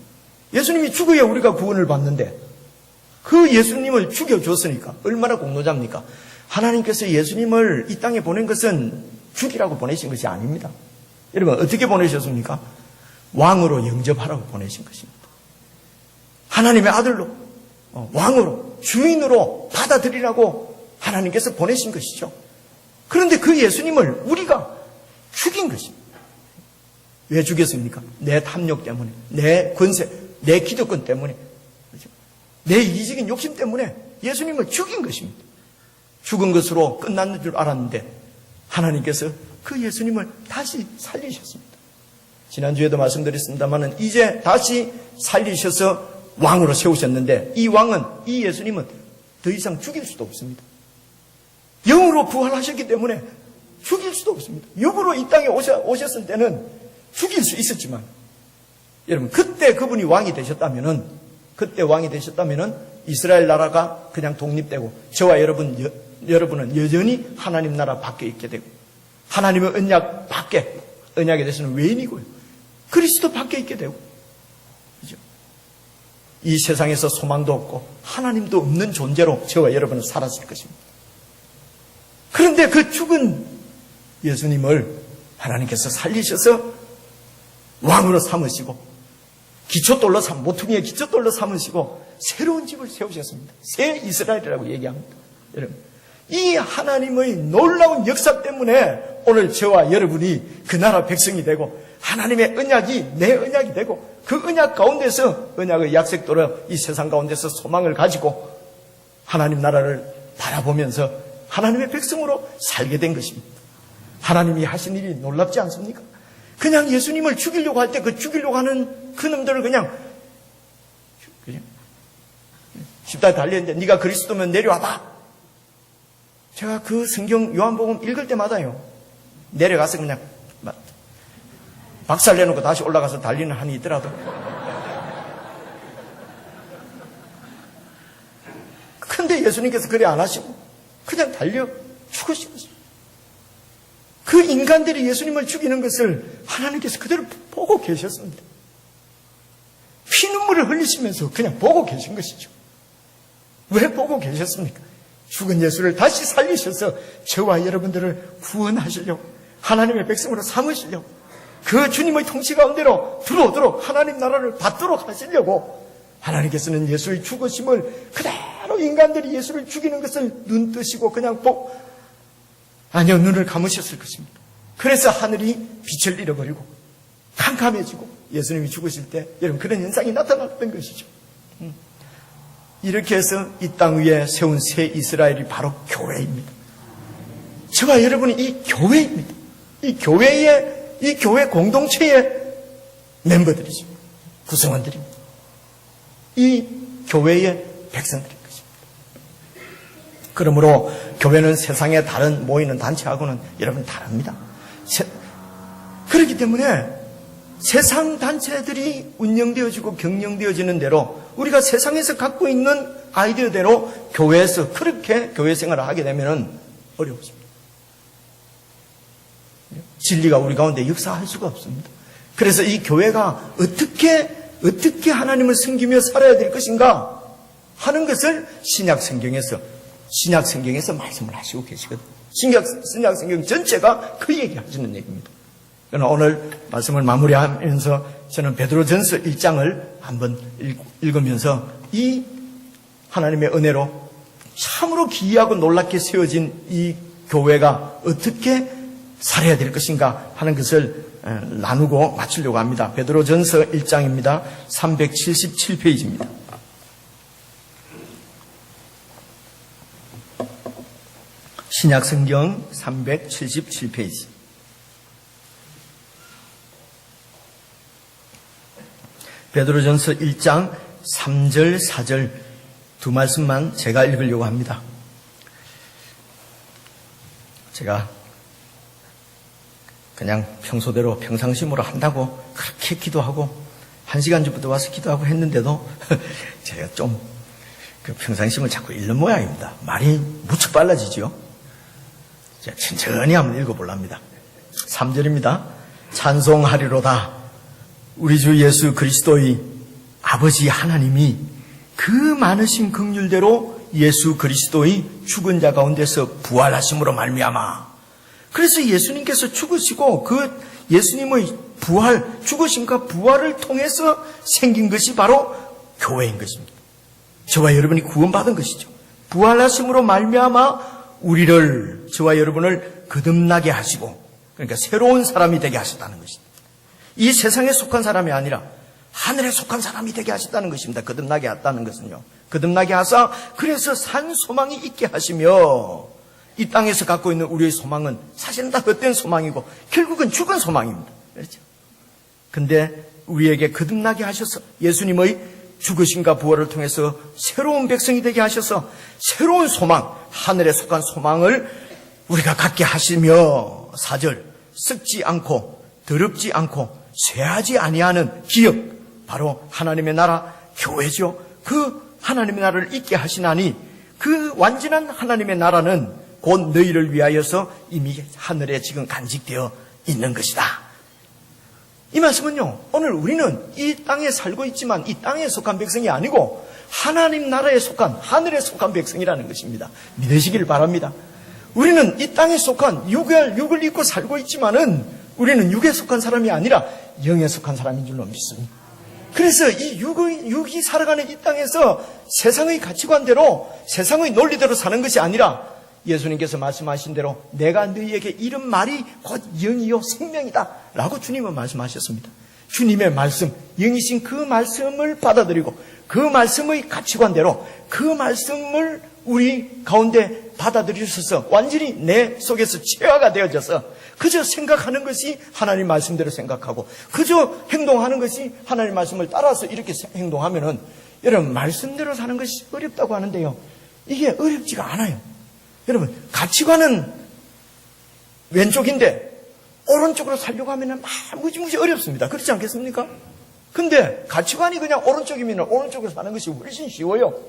예수님이 죽어야 우리가 구원을 받는데 그 예수님을 죽여줬으니까 얼마나 공로자입니까? 하나님께서 예수님을 이 땅에 보낸 것은 죽이라고 보내신 것이 아닙니다. 여러분, 어떻게 보내셨습니까? 왕으로 영접하라고 보내신 것입니다. 하나님의 아들로, 왕으로, 주인으로 받아들이라고 하나님께서 보내신 것이죠. 그런데 그 예수님을 우리가 죽인 것입니다. 왜 죽였습니까? 내 탐욕 때문에, 내 권세, 내 기득권 때문에, 내 이기적인 욕심 때문에 예수님을 죽인 것입니다. 죽은 것으로 끝났는 줄 알았는데 하나님께서 그 예수님을 다시 살리셨습니다. 지난주에도 말씀드렸습니다만 이제 다시 살리셔서 왕으로 세우셨는데, 이 왕은, 이 예수님은 더 이상 죽일 수도 없습니다. 영으로 부활하셨기 때문에 죽일 수도 없습니다. 육으로 이 땅에 오셨을 때는 죽일 수 있었지만, 여러분, 그때 그분이 왕이 되셨다면은 이스라엘 나라가 그냥 독립되고 저와 여러분은 여전히 하나님 나라 밖에 있게 되고, 하나님의 언약 밖에, 언약에 대해서는 외인이고요, 그리스도 밖에 있게 되고, 그죠? 이 세상에서 소망도 없고 하나님도 없는 존재로 저와 여러분은 살았을 것입니다. 그런데 그 죽은 예수님을 하나님께서 살리셔서 왕으로 삼으시고, 모퉁이의 기초돌로 삼으시고 새로운 집을 세우셨습니다. 새 이스라엘이라고 얘기합니다. 여러분, 이 하나님의 놀라운 역사 때문에 오늘 저와 여러분이 그 나라 백성이 되고, 하나님의 언약이 내 언약이 되고, 그 언약 가운데서, 언약의 약속대로 이 세상 가운데서 소망을 가지고 하나님 나라를 바라보면서 하나님의 백성으로 살게 된 것입니다. 하나님이 하신 일이 놀랍지 않습니까? 그냥 예수님을 죽이려고 할 때 그 죽이려고 하는 그 놈들을 그냥 십자가에 달렸는데 네가 그리스도면 내려와봐. 제가 그 성경 요한복음 읽을 때마다요, 내려가서 그냥 박살 내놓고 다시 올라가서 달리는 한이 있더라도, 근데 예수님께서 그래 안 하시고 그냥 달려 죽으시고, 그 인간들이 예수님을 죽이는 것을 하나님께서 그대로 보고 계셨습니다. 피눈물을 흘리시면서 그냥 보고 계신 것이죠. 왜 보고 계셨습니까? 죽은 예수를 다시 살리셔서 저와 여러분들을 구원하시려고, 하나님의 백성으로 삼으시려고, 그 주님의 통치 가운데로 들어오도록, 하나님 나라를 받도록 하시려고 하나님께서는 예수의 죽으심을 그대로, 인간들이 예수를 죽이는 것을 눈 뜨시고 그냥 아니요, 눈을 감으셨을 것입니다. 그래서 하늘이 빛을 잃어버리고 캄캄해지고 예수님이 죽으실 때 여러분 그런 현상이 나타났던 것이죠. 이렇게 해서 이 땅 위에 세운 새 이스라엘이 바로 교회입니다. 저와 여러분이 이 교회입니다. 이 교회 공동체의 멤버들이죠. 구성원들입니다. 이 교회의 백성들입니다. 그러므로 교회는 세상의 다른 모이는 단체하고는 여러분 다릅니다. 그렇기 때문에 세상 단체들이 운영되어지고 경영되어지는 대로 우리가 세상에서 갖고 있는 아이디어대로 교회에서 그렇게 교회 생활을 하게 되면 어렵습니다. 진리가 우리 가운데 역사할 수가 없습니다. 그래서 이 교회가 어떻게 하나님을 섬기며 살아야 될 것인가 하는 것을 신약 성경에서 말씀을 하시고 계시거든요. 신약 성경 전체가 그 얘기하시는 얘기입니다. 그러나 오늘 말씀을 마무리하면서 저는 베드로전서 1장을 한번 읽으면서 이 하나님의 은혜로 참으로 기이하고 놀랍게 세워진 이 교회가 어떻게 살아야 될 것인가 하는 것을 나누고 마치려고 합니다. 베드로전서 1장입니다. 377페이지입니다. 신약성경 377페이지. 베드로전서 1장 3절, 4절 두 말씀만 제가 읽으려고 합니다. 제가 그냥 평소대로 평상심으로 한다고 그렇게 기도하고 1시간 전부터 와서 기도하고 했는데도 제가 좀 그 평상심을 자꾸 잃는 모양입니다. 말이 무척 빨라지죠. 제가 천천히 한번 읽어보랍니다. 3절입니다. 찬송하리로다. 우리 주 예수 그리스도의 아버지 하나님이 그 많으신 긍휼대로 예수 그리스도의 죽은 자 가운데서 부활하심으로 말미암아. 그래서 예수님께서 죽으시고 그 예수님의 부활, 죽으심과 부활을 통해서 생긴 것이 바로 교회인 것입니다. 저와 여러분이 구원받은 것이죠. 부활하심으로 말미암아 우리를, 저와 여러분을 거듭나게 하시고, 그러니까 새로운 사람이 되게 하셨다는 것입니다. 이 세상에 속한 사람이 아니라 하늘에 속한 사람이 되게 하셨다는 것입니다. 거듭나게 했다는 것은요. 거듭나게 하사 그래서 산 소망이 있게 하시며, 이 땅에서 갖고 있는 우리의 소망은 사실은 다 헛된 소망이고 결국은 죽은 소망입니다. 그렇죠? 근데 우리에게 거듭나게 하셔서 예수님의 죽으심과 부활을 통해서 새로운 백성이 되게 하셔서 새로운 소망, 하늘에 속한 소망을 우리가 갖게 하시며, 4절, 썩지 않고 더럽지 않고 쇠하지 아니하는 기업, 바로 하나님의 나라 교회죠. 그 하나님의 나라를 있게 하시나니 그 완전한 하나님의 나라는 곧 너희를 위하여서 이미 하늘에 지금 간직되어 있는 것이다. 이 말씀은요, 오늘 우리는 이 땅에 살고 있지만 이 땅에 속한 백성이 아니고 하나님 나라에 속한, 하늘에 속한 백성이라는 것입니다. 믿으시길 바랍니다. 우리는 이 땅에 속한 육을 입고 살고 있지만은 우리는 육에 속한 사람이 아니라 영에 속한 사람인 줄로 믿습니다. 그래서 이 육이 살아가는 이 땅에서 세상의 가치관대로, 세상의 논리대로 사는 것이 아니라 예수님께서 말씀하신 대로 내가 너희에게 이른 말이 곧 영이요 생명이다 라고 주님은 말씀하셨습니다. 주님의 말씀, 영이신 그 말씀을 받아들이고 그 말씀의 가치관대로 그 말씀을 우리 가운데 받아들이셔서 완전히 내 속에서 체화가 되어져서 그저 생각하는 것이 하나님 말씀대로 생각하고 그저 행동하는 것이 하나님 말씀을 따라서 이렇게 행동하면은, 여러분, 말씀대로 사는 것이 어렵다고 하는데요, 이게 어렵지가 않아요. 여러분, 가치관은 왼쪽인데 오른쪽으로 살려고 하면 무지무지 어렵습니다. 그렇지 않겠습니까? 근데 가치관이 그냥 오른쪽이면 오른쪽으로 사는 것이 훨씬 쉬워요.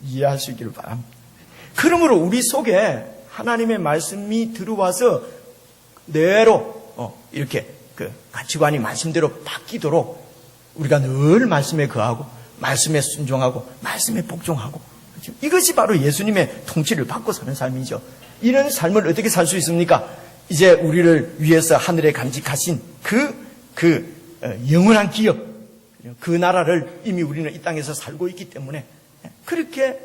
이해할 수 있기를 바랍니다. 그러므로 우리 속에 하나님의 말씀이 들어와서 그대로 이렇게 그 가치관이 말씀대로 바뀌도록 우리가 늘 말씀에 거하고 말씀에 순종하고 말씀에 복종하고, 이것이 바로 예수님의 통치를 받고 사는 삶이죠. 이런 삶을 어떻게 살 수 있습니까? 이제 우리를 위해서 하늘에 간직하신 그 영원한 기업, 그 나라를 이미 우리는 이 땅에서 살고 있기 때문에 그렇게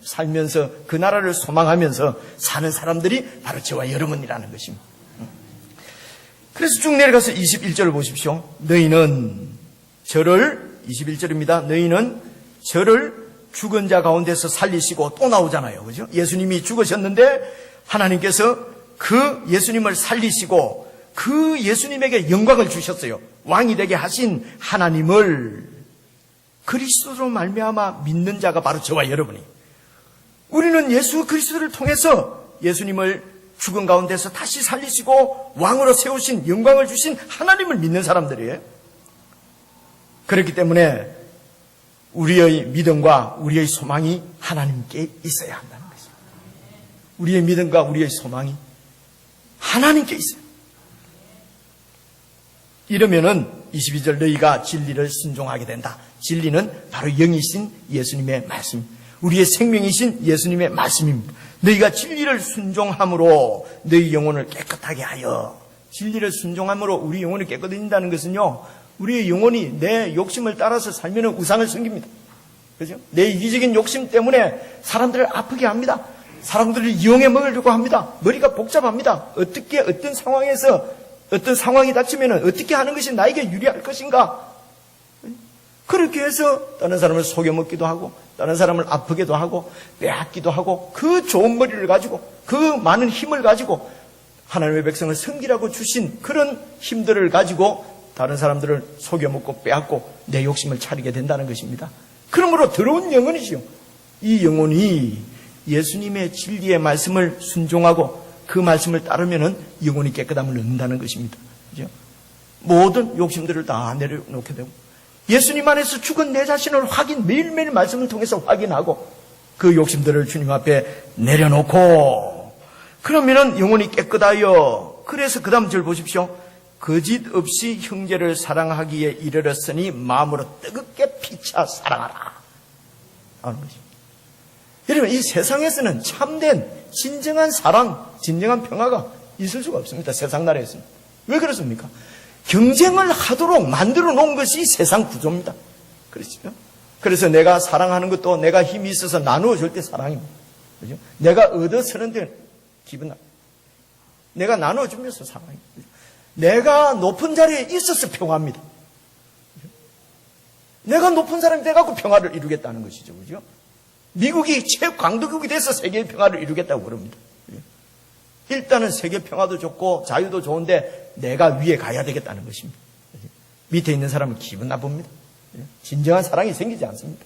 살면서 그 나라를 소망하면서 사는 사람들이 바로 저와 여러분이라는 것입니다. 그래서 쭉 내려가서 21절을 보십시오. 너희는 저를, 21절입니다. 너희는 저를 죽은 자 가운데서 살리시고, 또 나오잖아요. 그죠? 예수님이 죽으셨는데 하나님께서 그 예수님을 살리시고 그 예수님에게 영광을 주셨어요. 왕이 되게 하신 하나님을 그리스도로 말미암아 믿는 자가 바로 저와 여러분이. 우리는 예수 그리스도를 통해서 예수님을 죽은 가운데서 다시 살리시고 왕으로 세우신, 영광을 주신 하나님을 믿는 사람들이에요. 그렇기 때문에 우리의 믿음과 우리의 소망이 하나님께 있어야 한다는 것입니다. 우리의 믿음과 우리의 소망이 하나님께 있어요. 이러면은 22절, 너희가 진리를 순종하게 된다. 진리는 바로 영이신 예수님의 말씀, 우리의 생명이신 예수님의 말씀입니다. 너희가 진리를 순종함으로 너희 영혼을 깨끗하게 하여. 진리를 순종함으로 우리 영혼이 깨끗해진다는 것은요, 우리의 영혼이 내 욕심을 따라서 살면 우상을 섬깁니다. 그죠? 내 이기적인 욕심 때문에 사람들을 아프게 합니다. 사람들을 이용해 먹으려고 합니다. 머리가 복잡합니다. 어떻게 어떤 상황에서 어떤 상황이 닥치면 어떻게 하는 것이 나에게 유리할 것인가? 그렇게 해서 다른 사람을 속여먹기도 하고 다른 사람을 아프게도 하고 빼앗기도 하고 그 좋은 머리를 가지고 그 많은 힘을 가지고 하나님의 백성을 섬기라고 주신 그런 힘들을 가지고 다른 사람들을 속여먹고 빼앗고 내 욕심을 차리게 된다는 것입니다. 그러므로 더러운 영혼이지요. 이 영혼이 예수님의 진리의 말씀을 순종하고 그 말씀을 따르면은 영혼이 깨끗함을 얻는다는 것입니다. 그죠? 모든 욕심들을 다 내려놓게 되고 예수님 안에서 죽은 내 자신을 매일매일 말씀을 통해서 확인하고 그 욕심들을 주님 앞에 내려놓고 그러면은 영혼이 깨끗하여 그래서 그 다음 절 보십시오. 거짓 없이 형제를 사랑하기에 이르렀으니 마음으로 뜨겁게 피차 사랑하라 하는 것입니다. 여러분 이 세상에서는 참된 진정한 사랑, 진정한 평화가 있을 수가 없습니다. 세상 나라에서는. 왜 그렇습니까? 경쟁을 하도록 만들어 놓은 것이 세상 구조입니다. 그렇죠? 그래서 내가 사랑하는 것도 내가 힘이 있어서 나누어 줄 때 사랑입니다. 그렇죠? 내가 얻어서는데 기분 나. 내가 나누어 주면서 사랑입니다. 내가 높은 자리에 있어서 평화입니다. 그렇죠? 내가 높은 사람이 돼갖고 평화를 이루겠다는 것이죠. 그죠? 미국이 최강대국이 돼서 세계의 평화를 이루겠다고 그럽니다. 일단은 세계 평화도 좋고 자유도 좋은데 내가 위에 가야 되겠다는 것입니다. 밑에 있는 사람은 기분 나쁩니다. 진정한 사랑이 생기지 않습니다.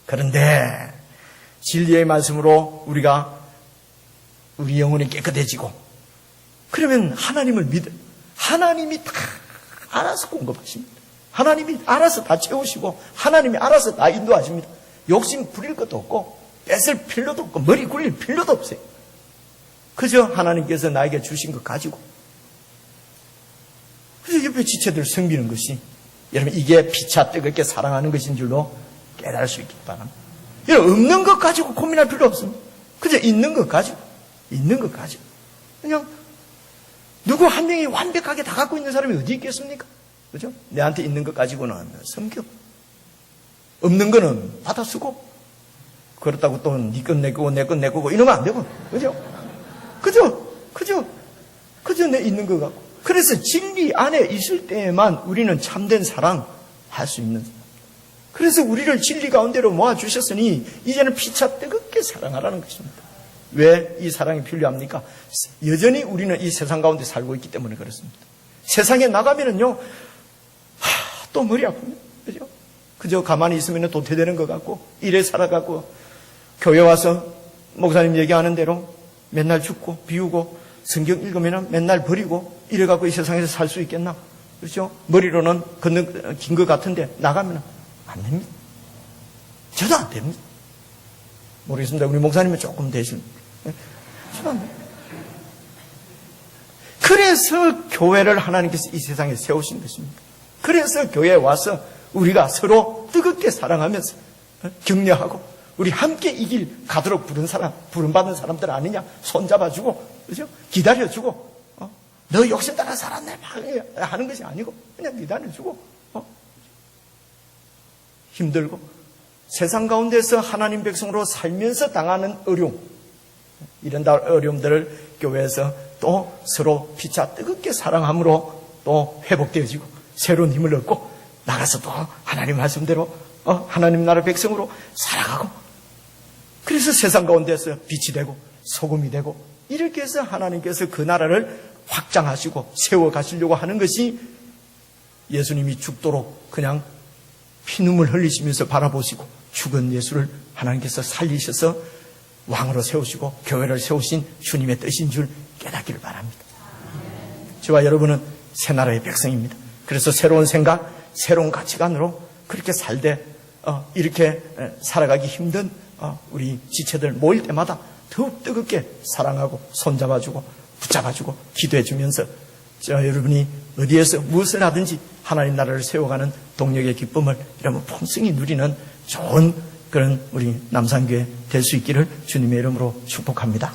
그런데 진리의 말씀으로 우리 영혼이 깨끗해지고 그러면 하나님을 하나님이 다 알아서 공급하십니다. 하나님이 알아서 다 채우시고 하나님이 알아서 다 인도하십니다. 욕심 부릴 것도 없고 뺏을 필요도 없고 머리 굴릴 필요도 없어요. 그저 하나님께서 나에게 주신 것 가지고 그래서 옆에 지체들 섬기는 것이 여러분 이게 피차 뜨겁게 사랑하는 것인 줄로 깨달을 수 있기 바랍니다. 여러분 없는 것 가지고 고민할 필요 없습니다. 그저 있는 것 가지고 그냥 누구 한 명이 완벽하게 다 갖고 있는 사람이 어디 있겠습니까? 그죠? 내한테 있는 것 가지고는 섬겨. 없는 거는 받아 쓰고 그렇다고 또 네 건 내 거고 내 건 내 거고 이러면 안 되고 그저 내 있는 것 같고 그래서 진리 안에 있을 때에만 우리는 참된 사랑 할 수 있는 사람. 그래서 우리를 진리 가운데로 모아주셨으니 이제는 피차 뜨겁게 사랑하라는 것입니다. 왜 이 사랑이 필요합니까? 여전히 우리는 이 세상 가운데 살고 있기 때문에 그렇습니다. 세상에 나가면은요 또 머리 아픕니다. 그죠? 그저 가만히 있으면 도태되는 것 같고 이래 살아가고 교회 와서 목사님 얘기하는 대로 맨날 죽고 비우고 성경 읽으면 맨날 버리고 이래갖고 이 세상에서 살 수 있겠나? 그렇죠? 머리로는 긴 것 같은데 나가면 안 됩니다. 저도 안 됩니다. 모르겠습니다. 우리 목사님은 조금 되십니다. 저도 안 됩니다. 그래서 교회를 하나님께서 이 세상에 세우신 것입니다. 그래서 교회에 와서 우리가 서로 뜨겁게 사랑하면서 격려하고 우리 함께 이 길 가도록 부름받은 사람들 아니냐? 손잡아주고, 그죠? 기다려주고, 너 욕심 따라 살았네, 하는 것이 아니고, 그냥 기다려주고, 힘들고, 세상 가운데서 하나님 백성으로 살면서 당하는 어려움, 이런 어려움들을 교회에서 또 서로 피차 뜨겁게 사랑함으로 또 회복되어지고, 새로운 힘을 얻고, 나가서 또 하나님 말씀대로, 하나님 나라 백성으로 살아가고, 그래서 세상 가운데서 빛이 되고 소금이 되고 이렇게 해서 하나님께서 그 나라를 확장하시고 세워가시려고 하는 것이 예수님이 죽도록 그냥 피눈물 흘리시면서 바라보시고 죽은 예수를 하나님께서 살리셔서 왕으로 세우시고 교회를 세우신 주님의 뜻인 줄 깨닫기를 바랍니다. 저와 여러분은 새 나라의 백성입니다. 그래서 새로운 생각, 새로운 가치관으로 그렇게 살되 이렇게 살아가기 힘든 우리 지체들 모일 때마다 더욱 뜨겁게 사랑하고 손잡아주고 붙잡아주고 기도해주면서 여러분이 어디에서 무엇을 하든지 하나님 나라를 세워가는 동력의 기쁨을 이러면 풍성히 누리는 좋은 그런 우리 남산교회 될 수 있기를 주님의 이름으로 축복합니다.